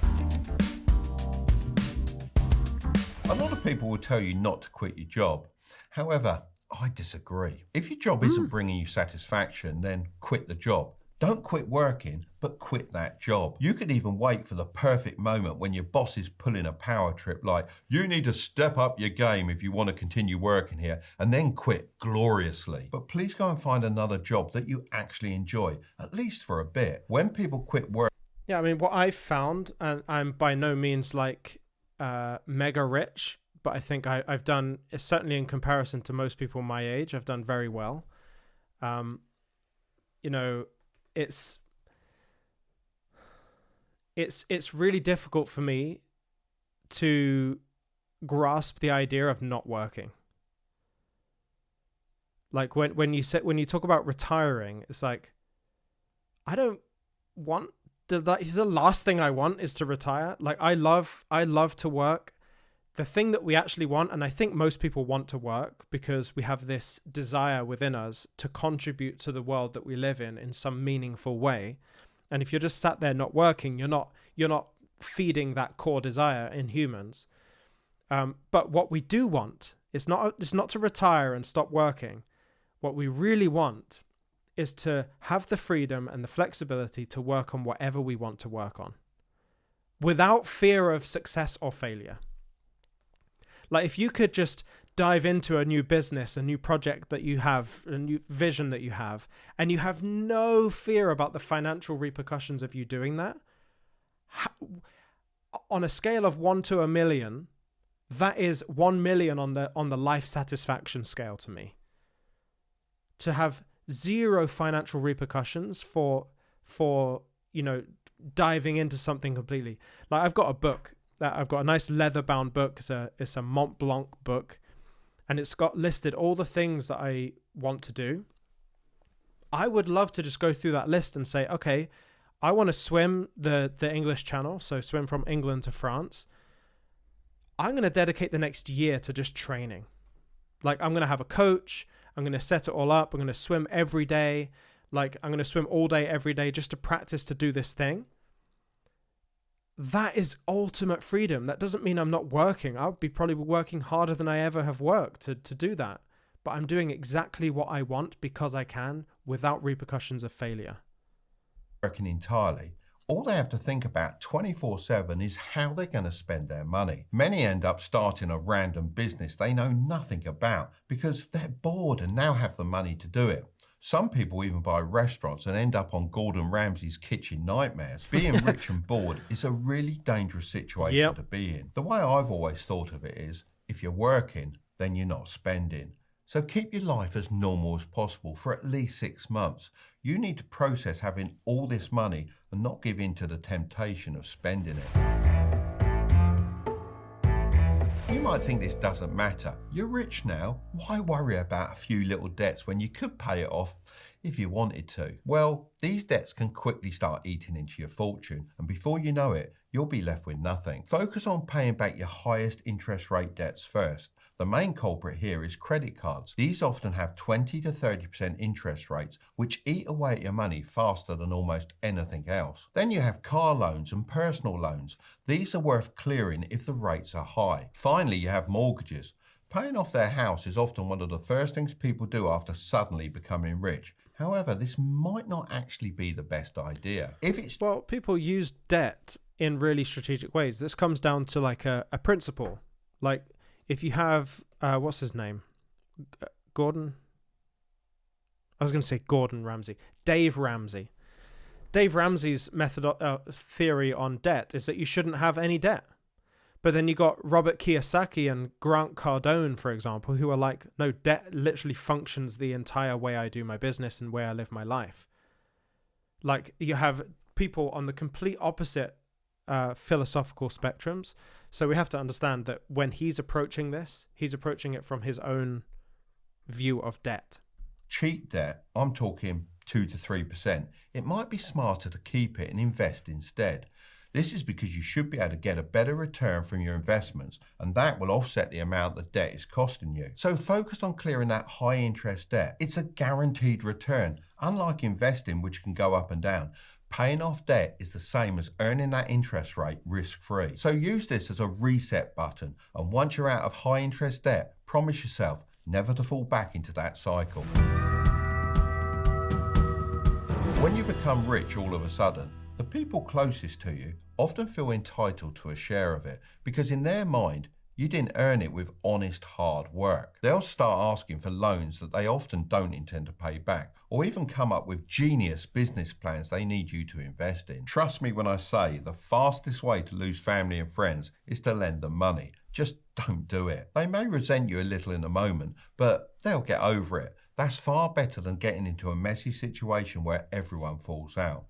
A lot of people will tell you not to quit your job. However, I disagree. If your job isn't bringing you satisfaction, then quit the job. Don't quit working, but quit that job. You could even wait for the perfect moment when your boss is pulling a power trip like, you need to step up your game if you want to continue working here, and then quit gloriously. But please go and find another job that you actually enjoy, at least for a bit. When people quit work... Yeah, I mean, what I've found, and I'm by no means like mega rich, but I think I've done, certainly in comparison to most people my age, I've done very well. You know, it's really difficult for me to grasp the idea of not working. Like when you talk about retiring, it's like, I don't want to, that is the last thing I want is to retire. Like I love to work. The thing that we actually want, and I think most people want to work because we have this desire within us to contribute to the world that we live in some meaningful way. And if you're just sat there not working, you're not feeding that core desire in humans. But what we do want is not to retire and stop working. What we really want is to have the freedom and the flexibility to work on whatever we want to work on without fear of success or failure. Like if you could just dive into a new business, a new project that you have, a new vision that you have, and you have no fear about the financial repercussions of you doing that, on a scale of 1 to 1 million, that is 1 million on the life satisfaction scale to me. To have zero financial repercussions for you know, diving into something completely. Like I've got a book. I've got a nice leather-bound book. It's a Mont Blanc book, and it's got listed all the things that I want to do. I would love to just go through that list and say, okay, I want to swim the English Channel, so swim from England to France. I'm going to dedicate the next year to just training. Like I'm going to have a coach. I'm going to set it all up. I'm going to swim every day. Like I'm going to swim all day, every day, just to practice to do this thing. That is ultimate freedom. That doesn't mean I'm not working. I'll be probably working harder than I ever have worked to do that. But I'm doing exactly what I want because I can without repercussions of failure. Working entirely. All they have to think about 24/7 is how they're going to spend their money. Many end up starting a random business they know nothing about because they're bored and now have the money to do it. Some people even buy restaurants and end up on Gordon Ramsay's kitchen nightmares. Being rich and bored is a really dangerous situation to be in. The way I've always thought of it is, if you're working, then you're not spending. So keep your life as normal as possible for at least 6 months. You need to process having all this money and not give in to the temptation of spending it. You might think this doesn't matter. You're rich now. Why worry about a few little debts when you could pay it off if you wanted to? Well, these debts can quickly start eating into your fortune, and before you know it, you'll be left with nothing. Focus on paying back your highest interest rate debts first. The main culprit here is credit cards. These often have 20 to 30% interest rates, which eat away at your money faster than almost anything else. Then you have car loans and personal loans. These are worth clearing if the rates are high. Finally, you have mortgages. Paying off their house is often one of the first things people do after suddenly becoming rich. However, this might not actually be the best idea. Well, people use debt in really strategic ways. This comes down to like a principle. Like if you have, what's his name? Gordon? I was going to say Gordon Ramsay. Dave Ramsey. Dave Ramsey's theory on debt is that you shouldn't have any debt. But then you got Robert Kiyosaki and Grant Cardone, for example, who are like, no, debt literally functions the entire way I do my business and way I live my life. Like, you have people on the complete opposite philosophical spectrums. So we have to understand that when he's approaching this, he's approaching it from his own view of debt. Cheap debt, I'm talking 2 to 3%. It might be smarter to keep it and invest instead. This is because you should be able to get a better return from your investments, and that will offset the amount the debt is costing you. So focus on clearing that high interest debt. It's a guaranteed return. Unlike investing, which can go up and down, paying off debt is the same as earning that interest rate risk-free. So use this as a reset button, and once you're out of high interest debt, promise yourself never to fall back into that cycle. When you become rich all of a sudden, the people closest to you often feel entitled to a share of it because in their mind, you didn't earn it with honest hard work. They'll start asking for loans that they often don't intend to pay back, or even come up with genius business plans they need you to invest in. Trust me when I say the fastest way to lose family and friends is to lend them money. Just don't do it. They may resent you a little in the moment, but they'll get over it. That's far better than getting into a messy situation where everyone falls out.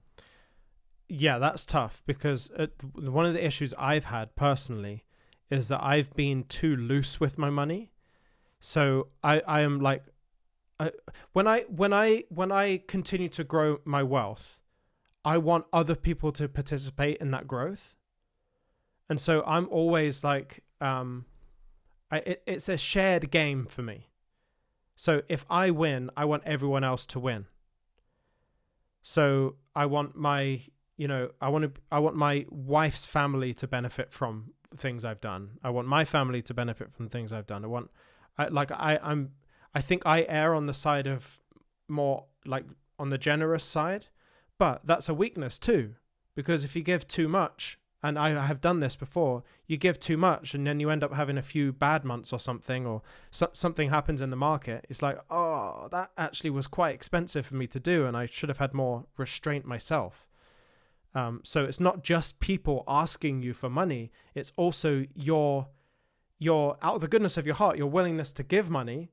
Yeah, that's tough because one of the issues I've had personally is that I've been too loose with my money. So I am like, when I continue to grow my wealth, I want other people to participate in that growth. And so I'm always like, it's a shared game for me. So if I win, I want everyone else to win. So I want my, I want my wife's family to benefit from things I've done. I want my family to benefit from things I've done. I think I err on the side of more like on the generous side, but that's a weakness too, because if you give too much, and I have done this before, you give too much and then you end up having a few bad months or something, or something happens in the market. It's like, oh, that actually was quite expensive for me to do and I should have had more restraint myself. So it's not just people asking you for money. It's also your out of the goodness of your heart, your willingness to give money,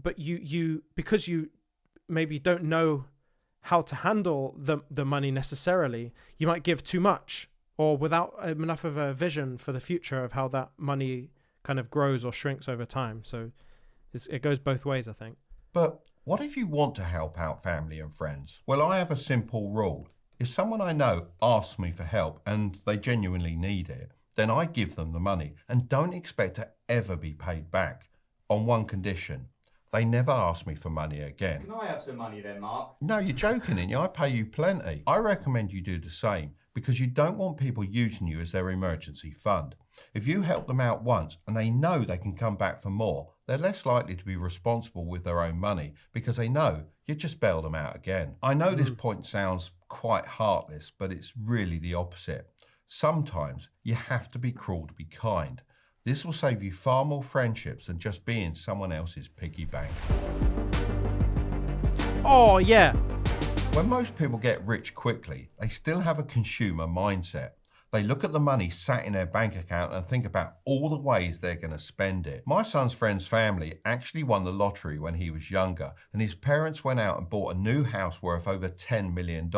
but you because you maybe don't know how to handle the money necessarily, you might give too much or without enough of a vision for the future of how that money kind of grows or shrinks over time. So it goes both ways, I think. But what if you want to help out family and friends? Well, I have a simple rule. If someone I know asks me for help and they genuinely need it, then I give them the money and don't expect to ever be paid back, on one condition. They never ask me for money again. Can I have some money then, Mark? No, you're joking, and I pay you plenty. I recommend you do the same because you don't want people using you as their emergency fund. If you help them out once and they know they can come back for more, they're less likely to be responsible with their own money because they know you just bail them out again. I know this point sounds quite heartless, but it's really the opposite. Sometimes you have to be cruel to be kind. This will save you far more friendships than just being someone else's piggy bank. Oh, yeah. When most people get rich quickly, they still have a consumer mindset. They look at the money sat in their bank account and think about all the ways they're going to spend it. My son's friend's family actually won the lottery when he was younger, and his parents went out and bought a new house worth over $10 million,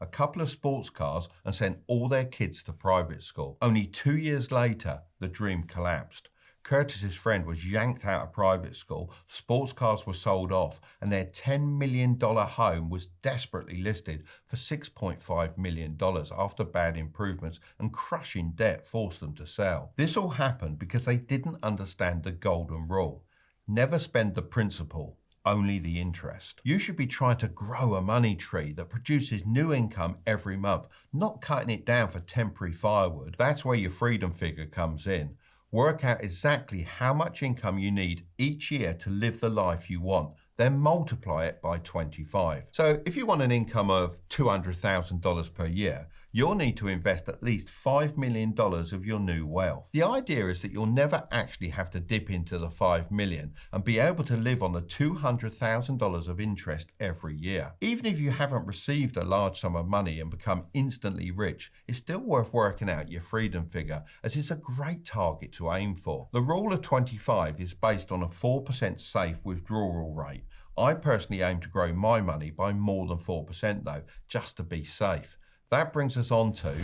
a couple of sports cars, and sent all their kids to private school. Only 2 years later, the dream collapsed. Curtis's friend was yanked out of private school, sports cars were sold off, and their $10 million home was desperately listed for $6.5 million after bad improvements and crushing debt forced them to sell. This all happened because they didn't understand the golden rule. Never spend the principal, only the interest. You should be trying to grow a money tree that produces new income every month, not cutting it down for temporary firewood. That's where your freedom figure comes in. Work out exactly how much income you need each year to live the life you want, then multiply it by 25. So if you want an income of $200,000 per year, you'll need to invest at least $5 million of your new wealth. The idea is that you'll never actually have to dip into the $5 million and be able to live on the $200,000 of interest every year. Even if you haven't received a large sum of money and become instantly rich, it's still worth working out your freedom figure, as it's a great target to aim for. The rule of 25 is based on a 4% safe withdrawal rate. I personally aim to grow my money by more than 4% though, just to be safe. That brings us on to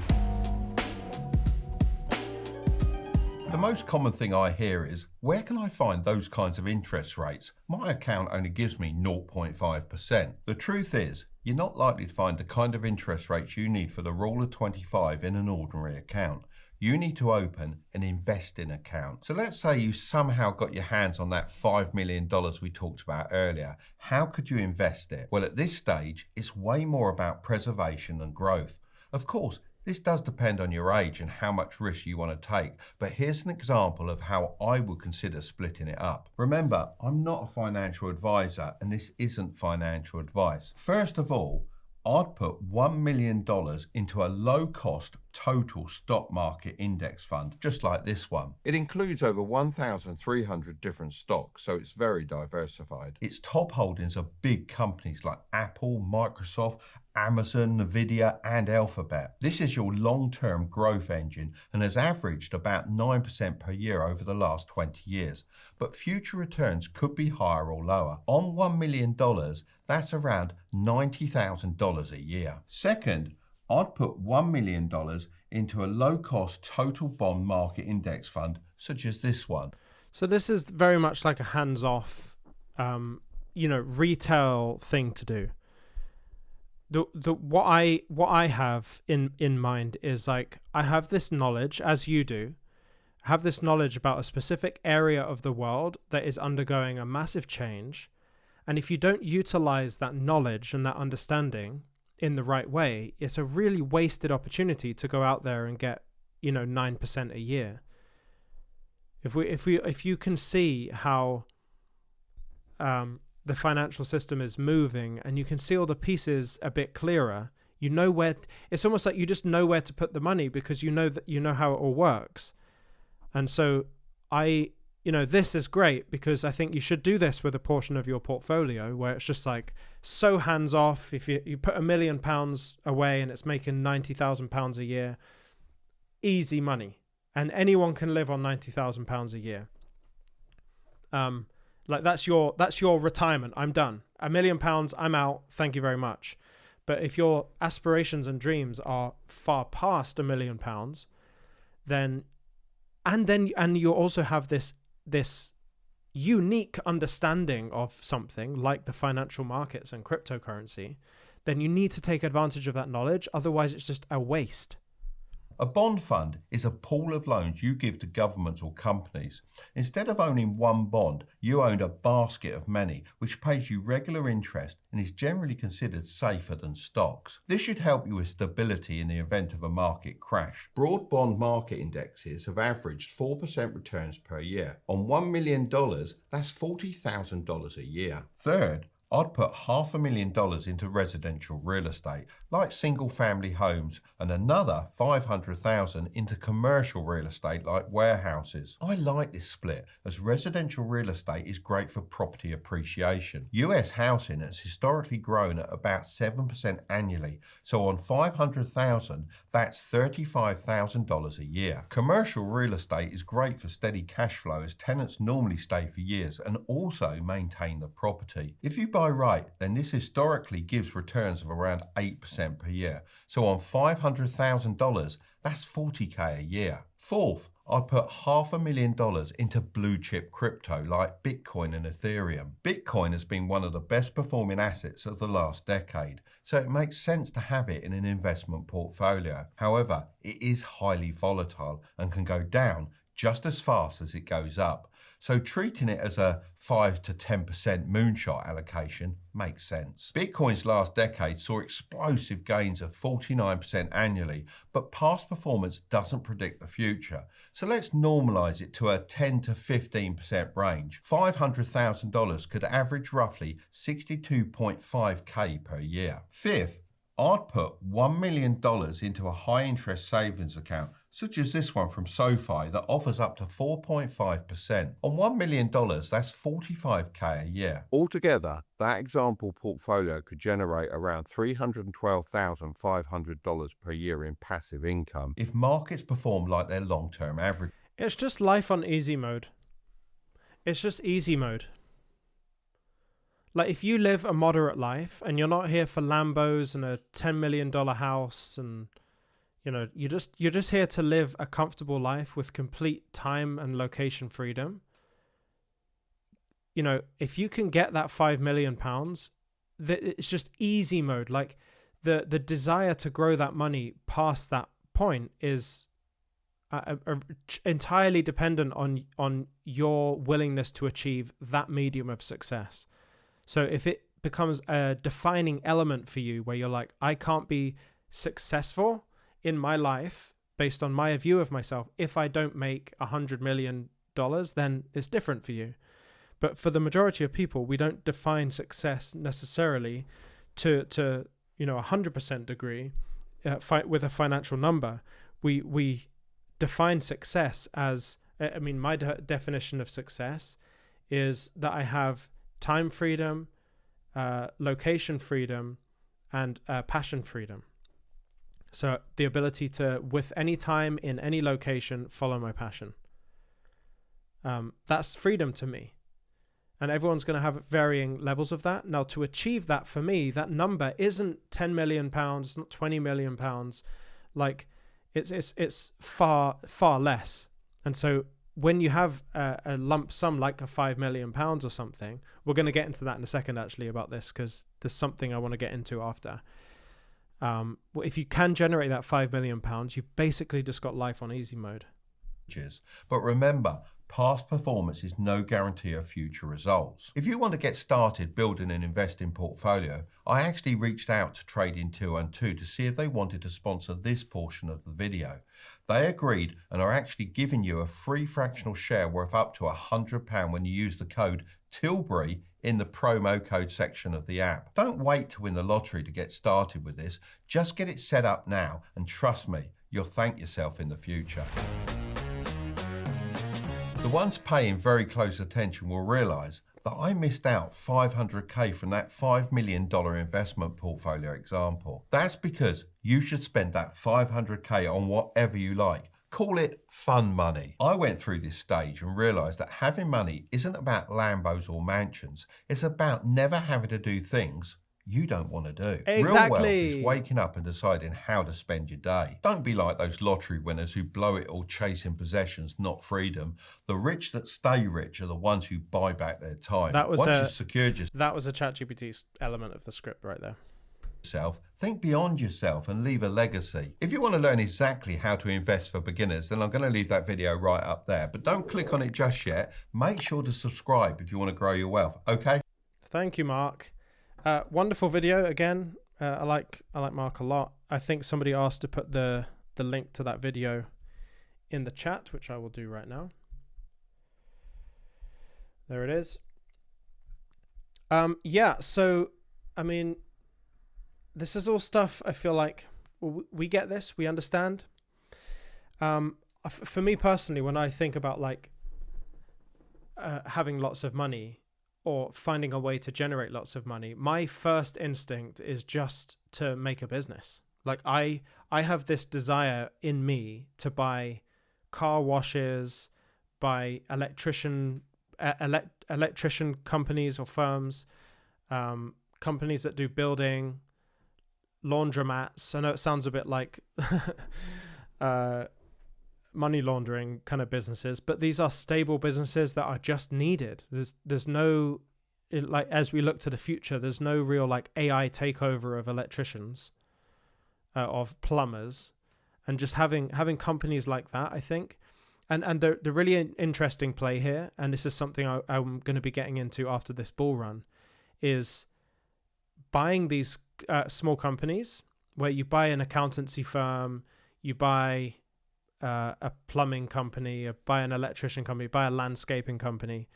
the most common thing I hear is, where can I find those kinds of interest rates? My account only gives me 0.5%. The truth is, you're not likely to find the kind of interest rates you need for the rule of 25 in an ordinary account. You need to open an investing account. So let's say you somehow got your hands on that $5 million we talked about earlier. How could you invest it? Well, at this stage, it's way more about preservation than growth. Of course, this does depend on your age and how much risk you want to take, but here's an example of how I would consider splitting it up. Remember, I'm not a financial advisor and this isn't financial advice. First of all, I'd put $1 million into a low-cost total stock market index fund, just like this one. It includes over 1,300 different stocks, so it's very diversified. Its top holdings are big companies like Apple, Microsoft, Amazon, Nvidia, and Alphabet. This is your long-term growth engine and has averaged about 9% per year over the last 20 years. But future returns could be higher or lower. On $1 million, that's around $90,000 a year. Second, I'd put $1 million into a low-cost total bond market index fund, such as this one. So this is very much like a hands-off, retail thing to do. What I have in mind is, like, I have this knowledge, as you do, have this knowledge about a specific area of the world that is undergoing a massive change, and if you don't utilize that knowledge and that understanding in the right way, it's a really wasted opportunity to go out there and get 9% a year. If you can see how the financial system is moving and you can see all the pieces a bit clearer, you know where it's almost like you just know where to put the money because you know how it all works. And so this is great because I think you should do this with a portion of your portfolio where it's just like so hands off. If you put £1 million away and it's making £90,000 a year, easy money, and anyone can live on £90,000 a year. Like that's your retirement. I'm done. £1 million, I'm out. Thank you very much. But if your aspirations and dreams are far past £1 million, then you also have this unique understanding of something like the financial markets and cryptocurrency, then you need to take advantage of that knowledge. Otherwise, it's just a waste. A bond fund is a pool of loans you give to governments or companies. Instead of owning one bond, you own a basket of many, which pays you regular interest and is generally considered safer than stocks. This should help you with stability in the event of a market crash. Broad bond market indexes have averaged 4% returns per year. On $1 million, that's $40,000 a year. Third, I'd put $500,000 into residential real estate, like single-family homes, and another $500,000 into commercial real estate, like warehouses. I like this split, as residential real estate is great for property appreciation. US housing has historically grown at about 7% annually, so on $500,000, that's $35,000 a year. Commercial real estate is great for steady cash flow, as tenants normally stay for years and also maintain the property. If you buy right, then this historically gives returns of around 8% per year. So on $500,000, that's $40K a year. Fourth, I'd put $500,000 into blue chip crypto like Bitcoin and Ethereum. Bitcoin has been one of the best performing assets of the last decade, so it makes sense to have it in an investment portfolio. However, it is highly volatile and can go down just as fast as it goes up. So treating it as a 5 to 10% moonshot allocation makes sense. Bitcoin's last decade saw explosive gains of 49% annually, but past performance doesn't predict the future. So let's normalize it to a 10 to 15% range. $500,000 could average roughly 62.5K per year. Fifth, I'd put $1 million into a high interest savings account, such as this one from SoFi that offers up to 4.5%. On $1 million, that's $45K a year. Altogether, that example portfolio could generate around $312,500 per year in passive income if markets perform like their long-term average. It's just life on easy mode. It's just easy mode. Like if you live a moderate life and you're not here for Lambos and a $10 million house and you're just here to live a comfortable life with complete time and location freedom. If you can get that £5 million, it's just easy mode. Like the desire to grow that money past that point is entirely dependent on your willingness to achieve that medium of success. So if it becomes a defining element for you where you're like, I can't be successful in my life based on my view of myself if I don't make $100 million, then it's different for you. But for the majority of people, we don't define success necessarily to 100% degree with a financial number. We define success as, my definition of success is that I have time freedom, location freedom, and passion freedom. So the ability to, with any time in any location, follow my passion. That's freedom to me. And everyone's going to have varying levels of that. Now, to achieve that, for me, that number isn't £10 million, it's not £20 million. Like, it's far, far less. And so when you have a lump sum like a £5 million or something, we're going to get into that in a second, actually, about this, because there's something I want to get into after. If you can generate that £5 million, you've basically just got life on easy mode. But remember, past performance is no guarantee of future results. If you want to get started building an investing portfolio, I actually reached out to Trading 212 to see if they wanted to sponsor this portion of the video. They agreed and are actually giving you a free fractional share worth up to £100 when you use the code Tilbury in the promo code section of the app. Don't wait to win the lottery to get started with this. Just get it set up now, and trust me, you'll thank yourself in the future. The ones paying very close attention will realise that I missed out $500K from that $5 million investment portfolio example. That's because you should spend that $500K on whatever you like. Call it fun money. I went through this stage and realised that having money isn't about Lambos or mansions. It's about never having to do things you don't want to do. Exactly. Real wealth is waking up and deciding how to spend your day. Don't be like those lottery winners who blow it all chasing possessions, not freedom. The rich that stay rich are the ones who buy back their time. That was Once you've secured that was a ChatGPT element of the script right there. yourself, think beyond yourself and leave a legacy. If you want to learn exactly how to invest for beginners, then I'm going to leave that video right up there. But don't click on it just yet. Make sure to subscribe if you want to grow your wealth. Okay? Thank you, Mark. Wonderful video again. I like Mark a lot. I think somebody asked to put the link to that video in the chat, which I will do right now. There it is. Yeah, so I mean, this is all stuff I feel like we get this, we understand. For me personally, when I think about like having lots of money or finding a way to generate lots of money, my first instinct is just to make a business. Like I have this desire in me to buy car washes, buy electrician companies or firms, companies that do building, laundromats. I know it sounds a bit like money laundering kind of businesses, but these are stable businesses that are just needed. There's no, like, as we look to the future, there's no real like AI takeover of electricians, of plumbers, and just having companies like that, I think. And the really interesting play here, and this is something I'm going to be getting into after this bull run, is buying these small companies where you buy an accountancy firm, you buy a plumbing company, you buy an electrician company, buy a landscaping company,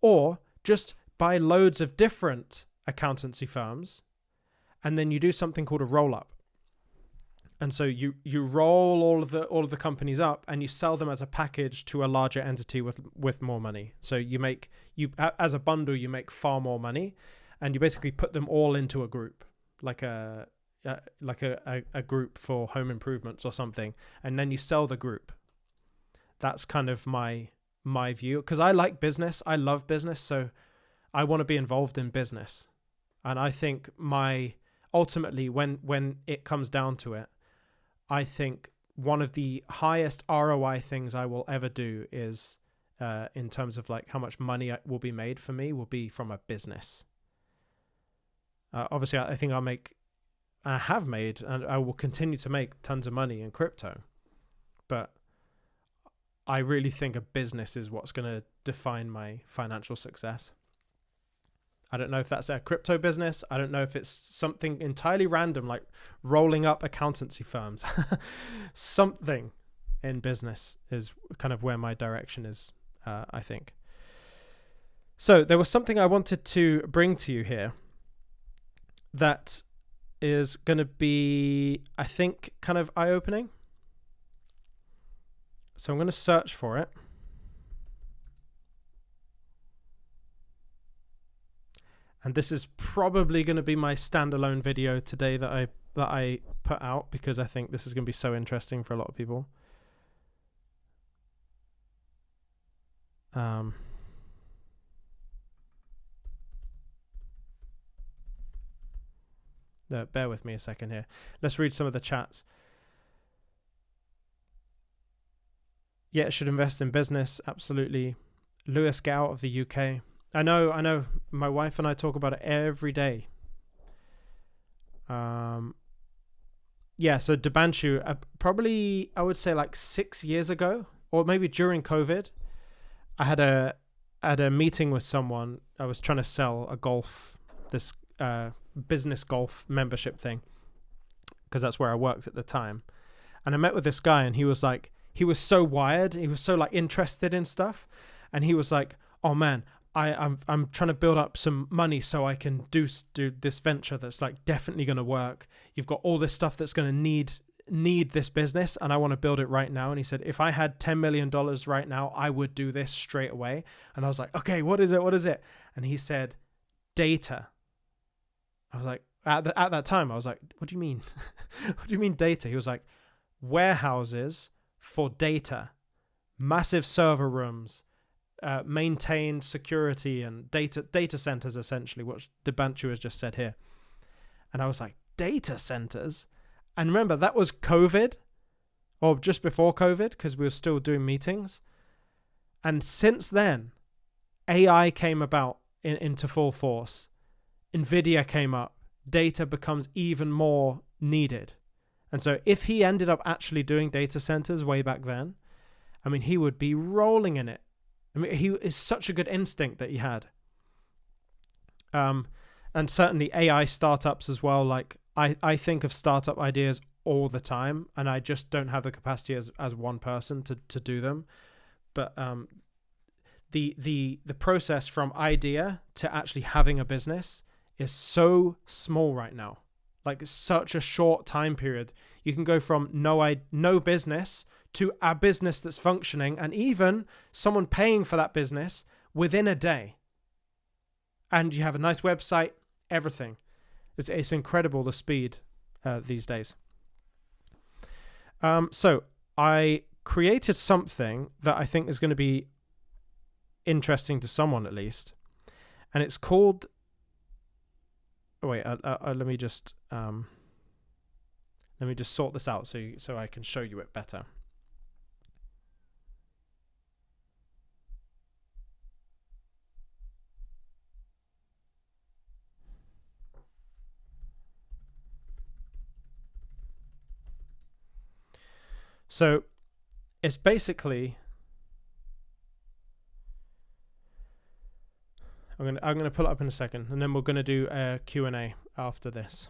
or just buy loads of different accountancy firms and then you do something called a roll up. And so you roll all of the companies up and you sell them as a package to a larger entity with more money. So as a bundle, you make far more money, and you basically put them all into a group, like a group for home improvements or something, and then you sell the group. That's kind of my view, because I like business. I love business, so I want to be involved in business. And I think ultimately when it comes down to it, I think one of the highest ROI things I will ever do is, in terms of like how much money will be made for me, will be from a business. Obviously, I think I have made, and I will continue to make tons of money in crypto. But I really think a business is what's going to define my financial success. I don't know if that's a crypto business. I don't know if it's something entirely random, like rolling up accountancy firms. Something in business is kind of where my direction is, I think. So there was something I wanted to bring to you here that is going to be, I think, kind of eye-opening. So I'm going to search for it. And this is probably going to be my standalone video today that I put out, because I think this is going to be so interesting for a lot of people. No, bear with me a second here. Let's read some of the chats. Yeah, should invest in business. Absolutely. Lewis Gow of the UK. I know. My wife and I talk about it every day. Yeah, so Debanshu, probably I would say like 6 years ago, or maybe during COVID, I had a meeting with someone. I was trying to sell this business golf membership thing, because that's where I worked at the time. And I met with this guy, and he was so wired. He was so like interested in stuff, and he was like, "Oh man, I'm trying to build up some money so I can do this venture that's like definitely going to work. You've got all this stuff that's going to need this business, and I want to build it right now." And he said, if I had $10 million right now, I would do this straight away. And I was like, okay, what is it? And he said, data. I was like, at that time, I was like, what do you mean? What do you mean data? He was like, warehouses for data, massive server rooms, maintained security, and data centers, essentially, what Debanchu has just said here. And I was like, data centers? And remember, that was COVID, or just before COVID, because we were still doing meetings. And since then, AI came about into full force. NVIDIA came up. Data becomes even more needed. And so if he ended up actually doing data centers way back then, I mean, he would be rolling in it. I mean, he is such a good instinct that he had. And certainly AI startups as well. Like I think of startup ideas all the time, and I just don't have the capacity as one person to do them. But the process from idea to actually having a business is so small right now. Like, it's such a short time period. You can go from no business to a business that's functioning, and even someone paying for that business within a day. And you have a nice website, everything. It's incredible, the speed these days. So I created something that I think is going to be interesting to someone, at least. And it's called... Oh, wait, let me just sort this out so I can show you it better. So it's basically... I'm gonna pull it up in a second, and then we're gonna do a Q&A after this.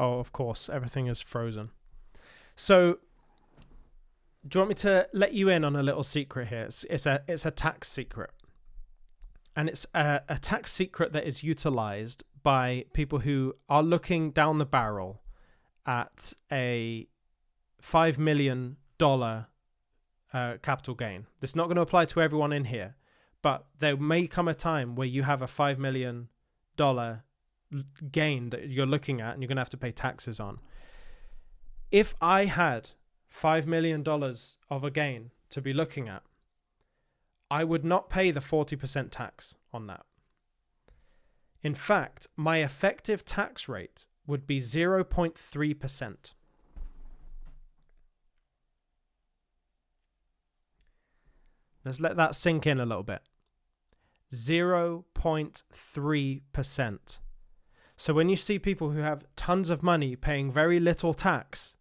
Oh, of course, everything is frozen. So, do you want me to let you in on a little secret here? It's a tax secret. And it's a tax secret that is utilized by people who are looking down the barrel at a $5 million capital gain. This is not going to apply to everyone in here, but there may come a time where you have a $5 million gain that you're looking at and you're going to have to pay taxes on. If I had $5 million of a gain to be looking at, I would not pay the 40% tax on that. In fact, my effective tax rate would be 0.3%. Let's let that sink in a little bit. 0.3%. So when you see people who have tons of money paying very little tax,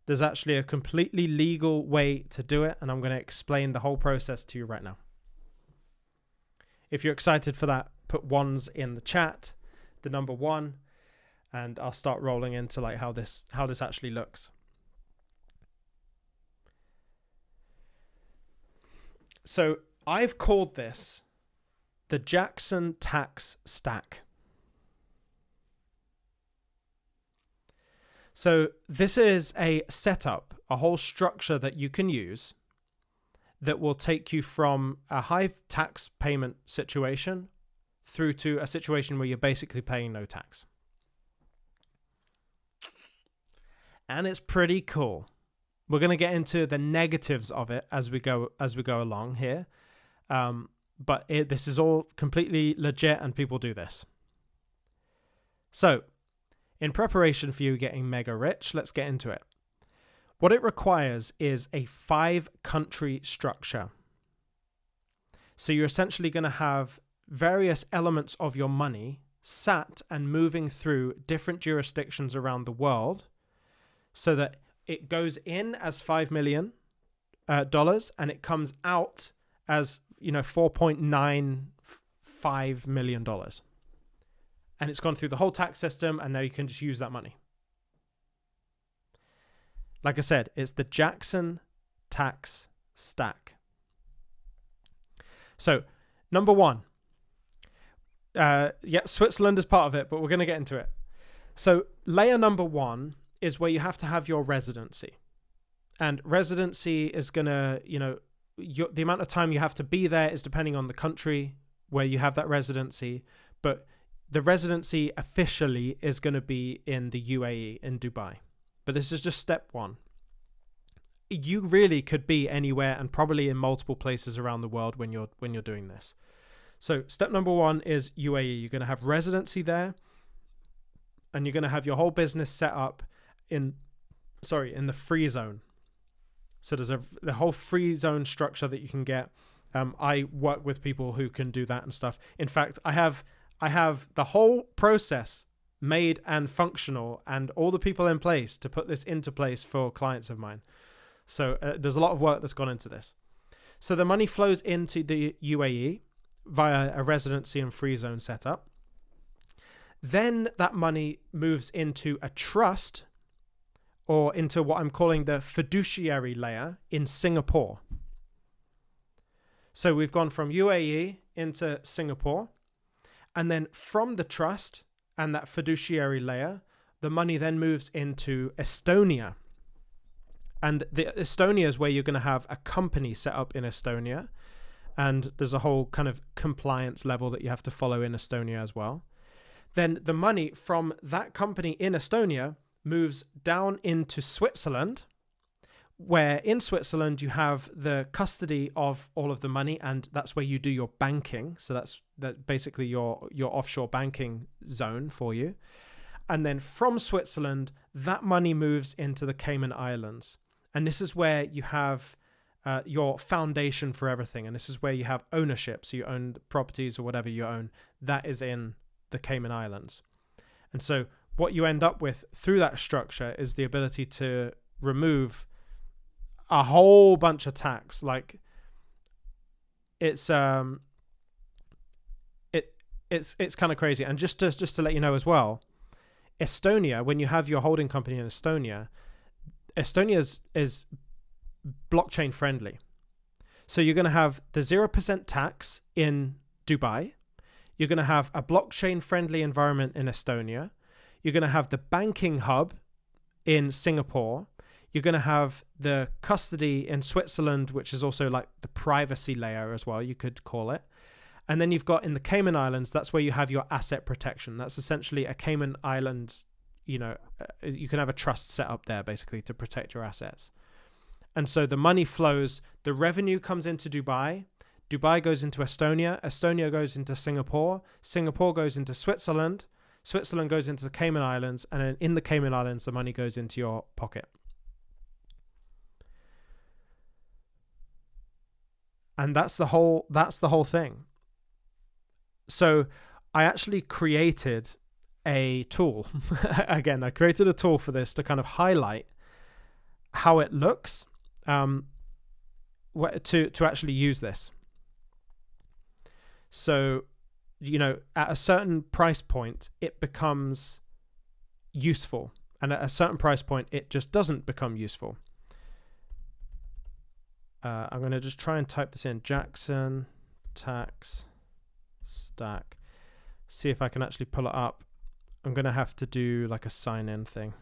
there's actually a completely legal way to do it, and I'm going to explain the whole process to you right now. If you're excited for that, put ones in the chat, the number 1, and I'll start rolling into like how this actually looks. So I've called this the Jackson Tax Stack. So this is a setup, a whole structure that you can use that will take you from a high tax payment situation through to a situation where you're basically paying no tax. And it's pretty cool. We're going to get into the negatives of it as we go along here. But this is all completely legit and people do this. So, in preparation for you getting mega rich, let's get into it. What it requires is a 5-country structure. So you're essentially going to have various elements of your money sat and moving through different jurisdictions around the world so that it goes in as $5 million and it comes out as, $4.95 million. And it's gone through the whole tax system, and now you can just use that money. Like I said, it's the Jackson Tax Stack. So, number 1. Switzerland is part of it, but we're going to get into it. So, layer number 1 is where you have to have your residency. And residency is going to, the amount of time you have to be there is depending on the country where you have that residency. But the residency officially is going to be in the UAE, in Dubai. But this is just step 1. You really could be anywhere and probably in multiple places around the world when you're doing this. So step number 1 is UAE. You're going to have residency there, and you're going to have your whole business set up in the free zone. So there's the whole free zone structure that you can get. I work with people who can do that and stuff. In fact, I have the whole process made and functional and all the people in place to put this into place for clients of mine. So there's a lot of work that's gone into this. So the money flows into the UAE via a residency and free zone setup. Then that money moves into a trust or into what I'm calling the fiduciary layer in Singapore. So we've gone from UAE into Singapore. And then from the trust and that fiduciary layer, the money then moves into Estonia. And the Estonia is where you're going to have a company set up in Estonia. And there's a whole kind of compliance level that you have to follow in Estonia as well. Then the money from that company in Estonia moves down into Switzerland, where in Switzerland you have the custody of all of the money, and that's where you do your banking. So that's basically your offshore banking zone for you. And then from Switzerland, that money moves into the Cayman Islands. And this is where you have your foundation for everything. And this is where you have ownership. So you own properties or whatever you own. That is in the Cayman Islands. And so what you end up with through that structure is the ability to remove a whole bunch of tax. Like it's kind of crazy. And just to let you know as well, Estonia, when you have your holding company in Estonia, Estonia is blockchain friendly. So you're going to have the 0% tax in Dubai. You're going to have a blockchain friendly environment in Estonia. You're going to have the banking hub in Singapore. You're going to have the custody in Switzerland, which is also like the privacy layer as well, you could call it. And then you've got in the Cayman Islands, that's where you have your asset protection. That's essentially a Cayman Islands, you can have a trust set up there basically to protect your assets. And so the money flows, the revenue comes into Dubai, Dubai goes into Estonia, Estonia goes into Singapore, Singapore goes into Switzerland, Switzerland goes into the Cayman Islands, and then in the Cayman Islands, the money goes into your pocket. And that's the whole thing. So I actually created a tool. Again, I created a tool for this to kind of highlight how it looks to actually use this. So, at a certain price point, it becomes useful. And at a certain price point, it just doesn't become useful. I'm going to just try and type this in. Jackson tax stack. See if I can actually pull it up. I'm going to have to do like a sign in thing.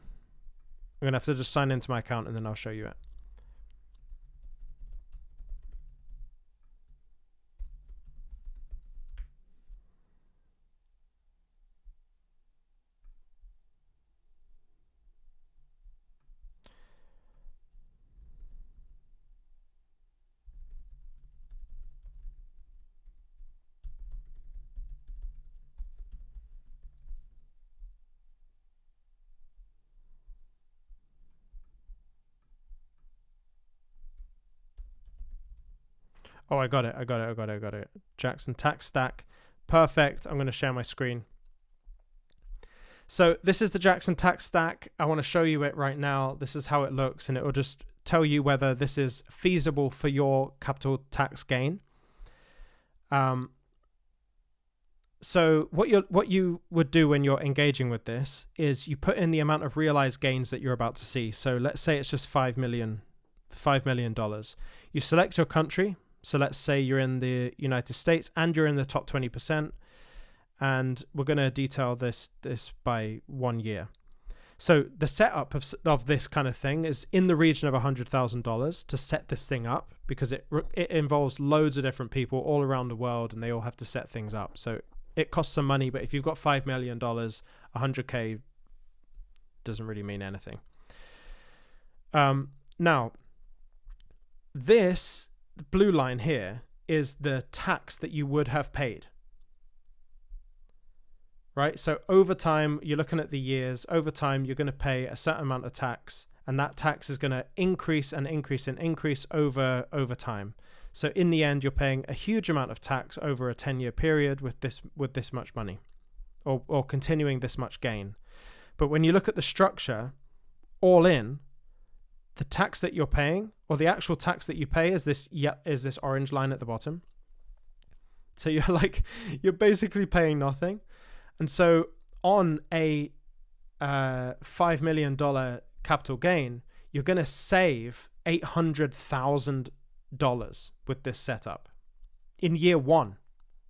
I'm going to have to just sign into my account and then I'll show you it. Oh, I got it. Jackson tax stack. Perfect. I'm going to share my screen. So this is the Jackson tax stack. I want to show you it right now. This is how it looks, and it will just tell you whether this is feasible for your capital tax gain. So what you would do when you're engaging with this is you put in the amount of realized gains that you're about to see. So let's say it's just $5 million. You select your country. So let's say you're in the United States and you're in the top 20%. And we're going to detail this by 1 year. So the setup of this kind of thing is in the region of $100,000 to set this thing up, because it involves loads of different people all around the world and they all have to set things up. So it costs some money, but if you've got $5 million, 100K doesn't really mean anything. Now, this blue line here is the tax that you would have paid. Right? So over time, you're looking at the years. Over time, you're going to pay a certain amount of tax, and that tax is going to increase and increase and increase over time. So in the end, you're paying a huge amount of tax over a 10-year period with this much money, or continuing this much gain. But when you look at the structure, all in, the tax that you're paying, or the actual tax that you pay, is this orange line at the bottom. So you're basically paying nothing. And so on a $5 million capital gain, you're going to save $800,000 with this setup in year one.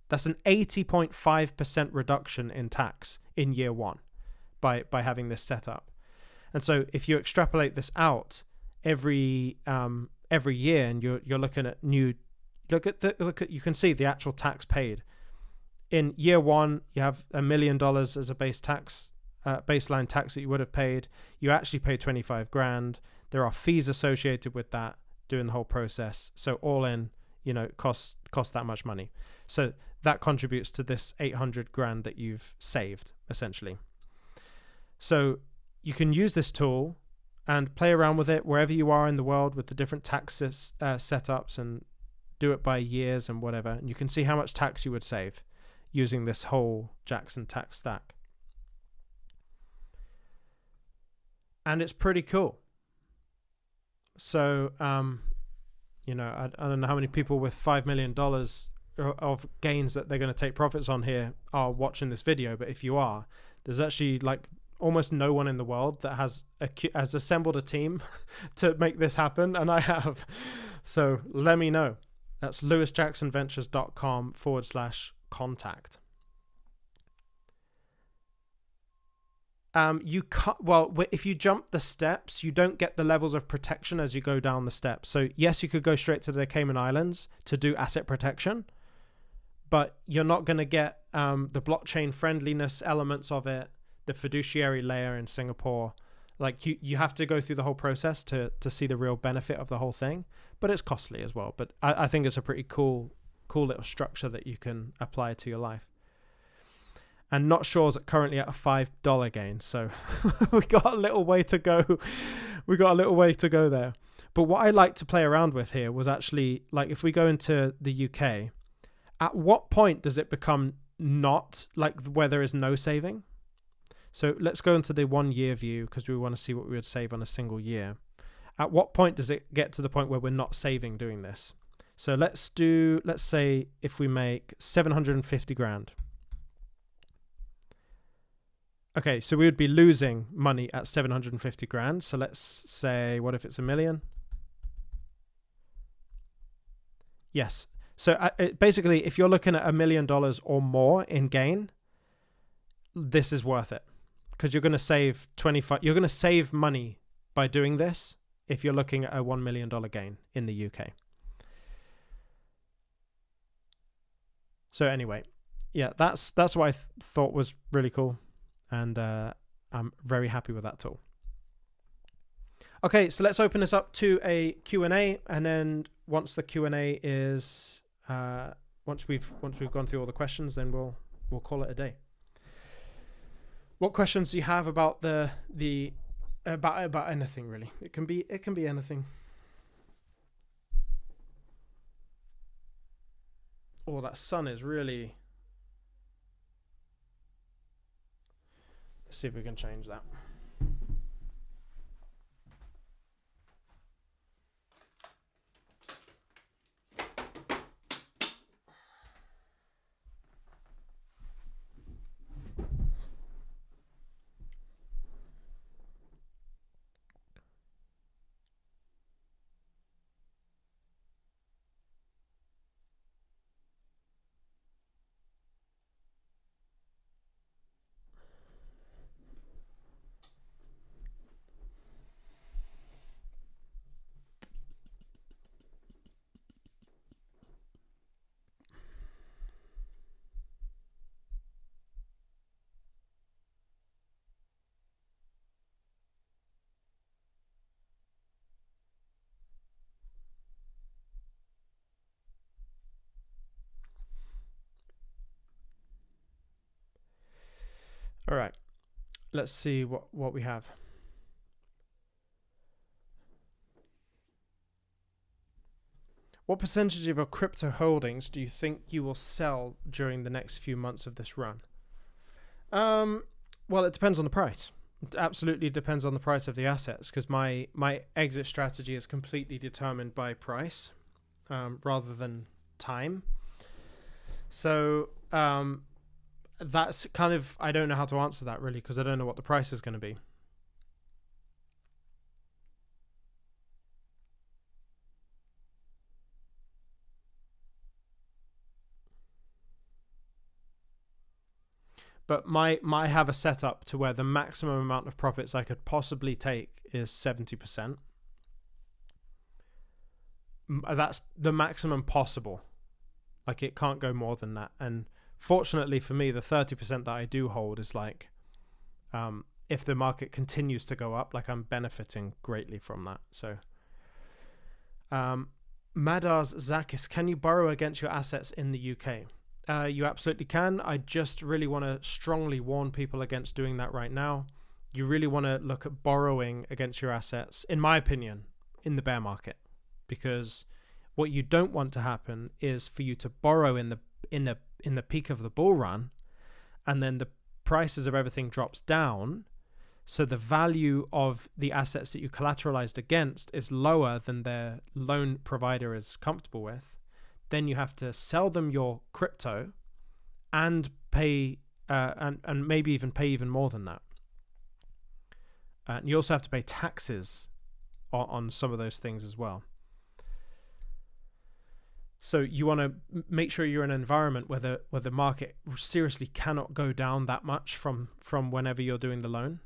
That's an 80.5% reduction in tax in year one by having this set up. And so if you extrapolate this out every year, and you're looking at you can see the actual tax paid. In year one, you have $1 million as a baseline tax that you would have paid. You actually pay 25 grand. There are fees associated with that doing the whole process. So all in, costs that much money. So that contributes to this 800 grand that you've saved essentially. So you can use this tool and play around with it wherever you are in the world with the different tax setups, and do it by years and whatever. And you can see how much tax you would save using this whole Jackson tax stack. And it's pretty cool. So, I don't know how many people with $5 million of gains that they're going to take profits on here are watching this video, but if you are, there's actually like almost no one in the world that has assembled a team to make this happen, and I have. So let me know. That's lewisjacksonventures.com/contact. You cut, well, if you jump the steps, you don't get the levels of protection as you go down the steps. So yes, you could go straight to the Cayman Islands to do asset protection, but you're not going to get the blockchain friendliness elements of it, the fiduciary layer in Singapore. Like you have to go through the whole process to see the real benefit of the whole thing, but it's costly as well. But I think it's a pretty cool little structure that you can apply to your life. And Not Sure's currently at a $5 gain, so we got a little way to go. We got a little way to go there. But what I like to play around with here was actually, like, if we go into the UK, at what point does it become not, like, where there is no saving? So let's go into the 1 year view because we want to see what we would save on a single year. At what point does it get to the point where we're not saving doing this? So let's say if we make 750 grand. Okay, so we would be losing money at 750 grand. So let's say, what if it's $1 million? Yes. So basically, if you're looking at $1 million or more in gain, this is worth it because you're going to save 25. You're going to save money by doing this if you're looking at a $1 million gain in the UK. So anyway, yeah, that's what I thought was really cool. And I'm very happy with that tool. Okay, so let's open this up to a Q&A, and then once the Q&A is once we've gone through all the questions, then we'll call it a day. What questions do you have about about anything really? It can be anything. Oh, that sun is really. Let's see if we can change that. All right, let's see what we have. What percentage of your crypto holdings do you think you will sell during the next few months of this run? Well, it depends on the price. It absolutely depends on the price of the assets, because my exit strategy is completely determined by price rather than time. So that's kind of, I don't know how to answer that really, because I don't know what the price is going to be. But I have a setup to where the maximum amount of profits I could possibly take is 70%. That's the maximum possible. Like, it can't go more than that. And fortunately for me, the 30% that I do hold is like, if the market continues to go up, like, I'm benefiting greatly from that. So, Madars Zakis, can you borrow against your assets in the UK? You absolutely can. I just really want to strongly warn people against doing that right now. You really want to look at borrowing against your assets, in my opinion, in the bear market, because what you don't want to happen is for you to borrow in the peak of the bull run, and then the prices of everything drops down, so the value of the assets that you collateralized against is lower than their loan provider is comfortable with. Then you have to sell them your crypto and pay and maybe even pay even more than that. And you also have to pay taxes on some of those things as well. So you want to make sure you're in an environment where the market seriously cannot go down that much from whenever you're doing the loan.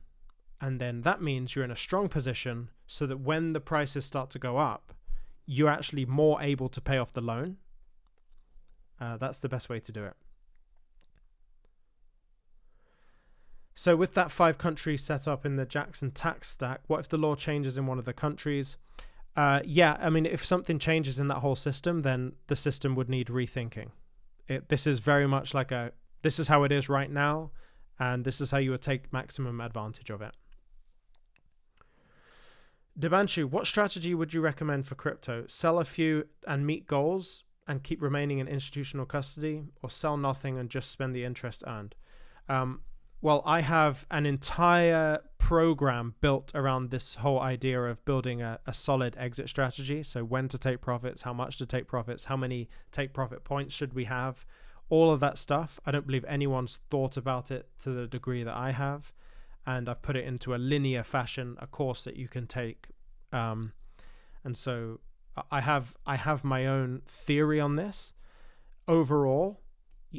And then that means you're in a strong position so that when the prices start to go up, you're actually more able to pay off the loan. That's the best way to do it. So with that 5 countries set up in the Jackson tax stack, what if the law changes in one of the countries? Yeah, I mean, if something changes in that whole system, then the system would need rethinking. This is very much like this is how it is right now, and this is how you would take maximum advantage of it. Debanshu, what strategy would you recommend for crypto? Sell a few and meet goals and keep remaining in institutional custody, or sell nothing and just spend the interest earned? Well, I have an entire program built around this whole idea of building a solid exit strategy. So when to take profits, how much to take profits, how many take profit points should we have, all of that stuff. I don't believe anyone's thought about it to the degree that I have. And I've put it into a linear fashion, a course that you can take. And so I have my own theory on this. Overall,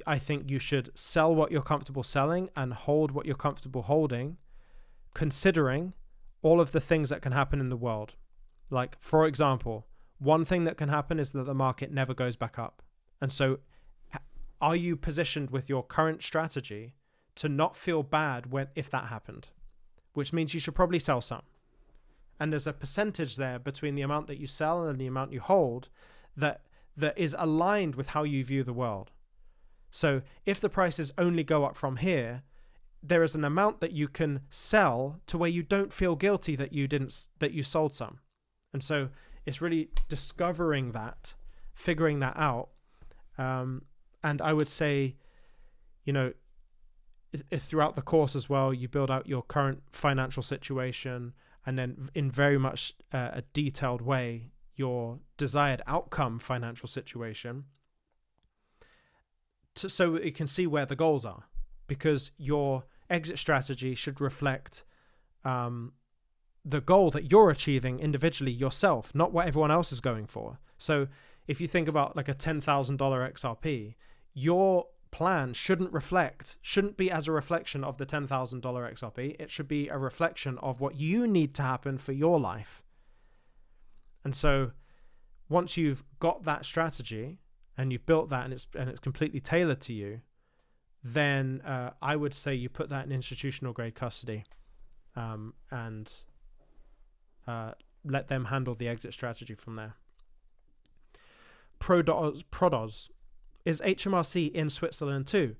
I think you should sell what you're comfortable selling and hold what you're comfortable holding, considering all of the things that can happen in the world. Like, for example, one thing that can happen is that the market never goes back up. And so are you positioned with your current strategy to not feel bad if that happened? Which means you should probably sell some. And there's a percentage there between the amount that you sell and the amount you hold that is aligned with how you view the world. So if the prices only go up from here, there is an amount that you can sell to where you don't feel guilty that you sold some. And so it's really discovering that, figuring that out. And I would say, if throughout the course as well, you build out your current financial situation, and then in very much a detailed way, your desired outcome financial situation, so you can see where the goals are, because your exit strategy should reflect the goal that you're achieving individually yourself, not what everyone else is going for. So if you think about like a $10,000 XRP, your plan shouldn't be as a reflection of the $10,000 XRP. It should be a reflection of what you need to happen for your life. And so once you've got that strategy and you've built that and it's completely tailored to you, then I would say you put that in institutional grade custody, and let them handle the exit strategy from there. Prodos, is HMRC in Switzerland too?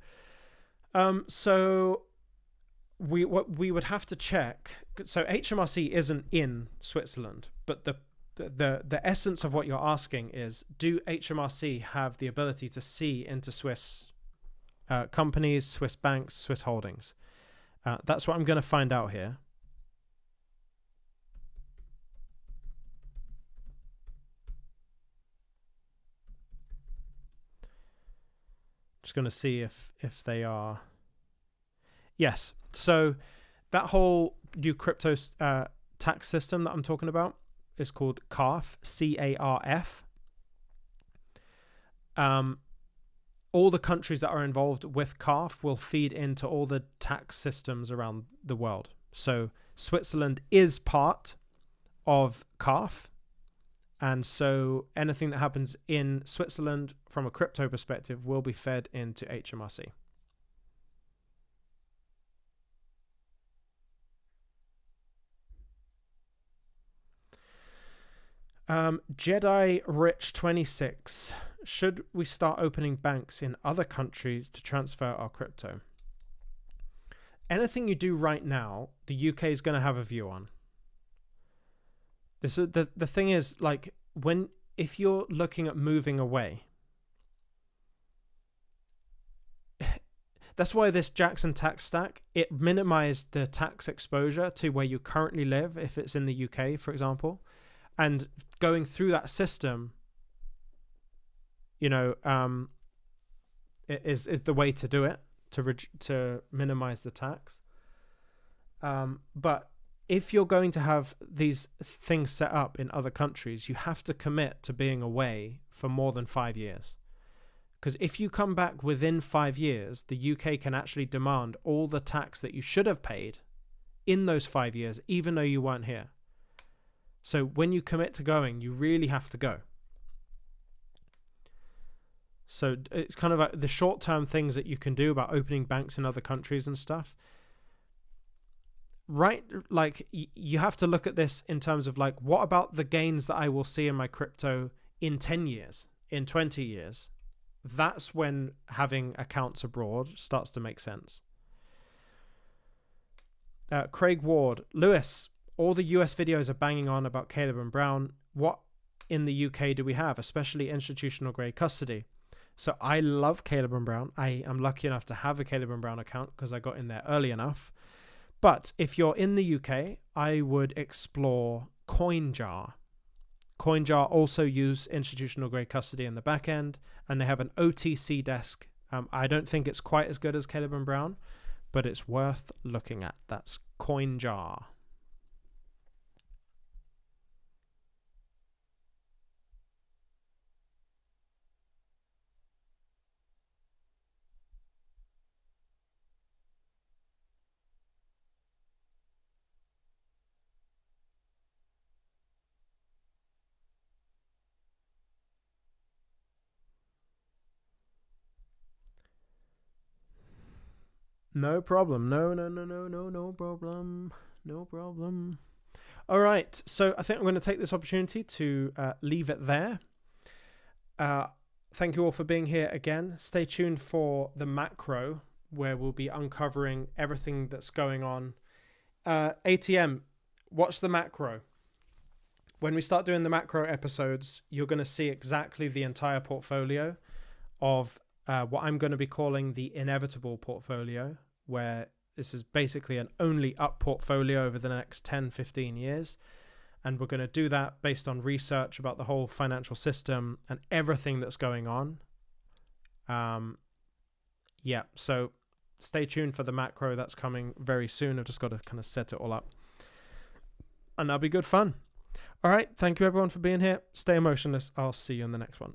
So we would have to check. So HMRC isn't in Switzerland, but the essence of what you're asking is, do HMRC have the ability to see into Swiss companies, Swiss banks, Swiss holdings? That's what I'm going to find out here. Just going to see if they are. Yes. So that whole new crypto tax system that I'm talking about is called CARF, C-A-R-F. All the countries that are involved with CARF will feed into all the tax systems around the world. So Switzerland is part of CARF. And so anything that happens in Switzerland from a crypto perspective will be fed into HMRC. Jedi Rich 26. Should we start opening banks in other countries to transfer our crypto? Anything you do right now, the UK is going to have a view on. This is the thing is, like, if you're looking at moving away, that's why this Jackson tax stack, it minimized the tax exposure to where you currently live, if it's in the UK, for example. And going through that system, is the way to do it, to minimize the tax. But if you're going to have these things set up in other countries, you have to commit to being away for more than 5 years. Because if you come back within 5 years, the UK can actually demand all the tax that you should have paid in those 5 years, even though you weren't here. So when you commit to going, you really have to go. So it's kind of like the short-term things that you can do about opening banks in other countries and stuff. Right, like you have to look at this in terms of like, what about the gains that I will see in my crypto in 10 years, in 20 years? That's when having accounts abroad starts to make sense. Craig Ward, Lewis, all the US videos are banging on about Caleb and Brown. What in the UK do we have, especially institutional grade custody? So I love Caleb and Brown. I am lucky enough to have a Caleb and Brown account because I got in there early enough. But if you're in the UK, I would explore CoinJar. CoinJar also use institutional grade custody in the back end, and they have an OTC desk. I don't think it's quite as good as Caleb and Brown, but it's worth looking at. That's CoinJar. No problem. No problem. No problem. All right. So I think I'm going to take this opportunity to leave it there. Thank you all for being here again. Stay tuned for the macro, where we'll be uncovering everything that's going on. ATM, watch the macro. When we start doing the macro episodes, you're going to see exactly the entire portfolio of what I'm going to be calling the inevitable portfolio, where this is basically an only up portfolio over the next 10, 15 years. And we're going to do that based on research about the whole financial system and everything that's going on. So stay tuned for the macro. That's coming very soon. I've just got to kind of set it all up. And that'll be good fun. All right. Thank you, everyone, for being here. Stay emotionless. I'll see you in the next one.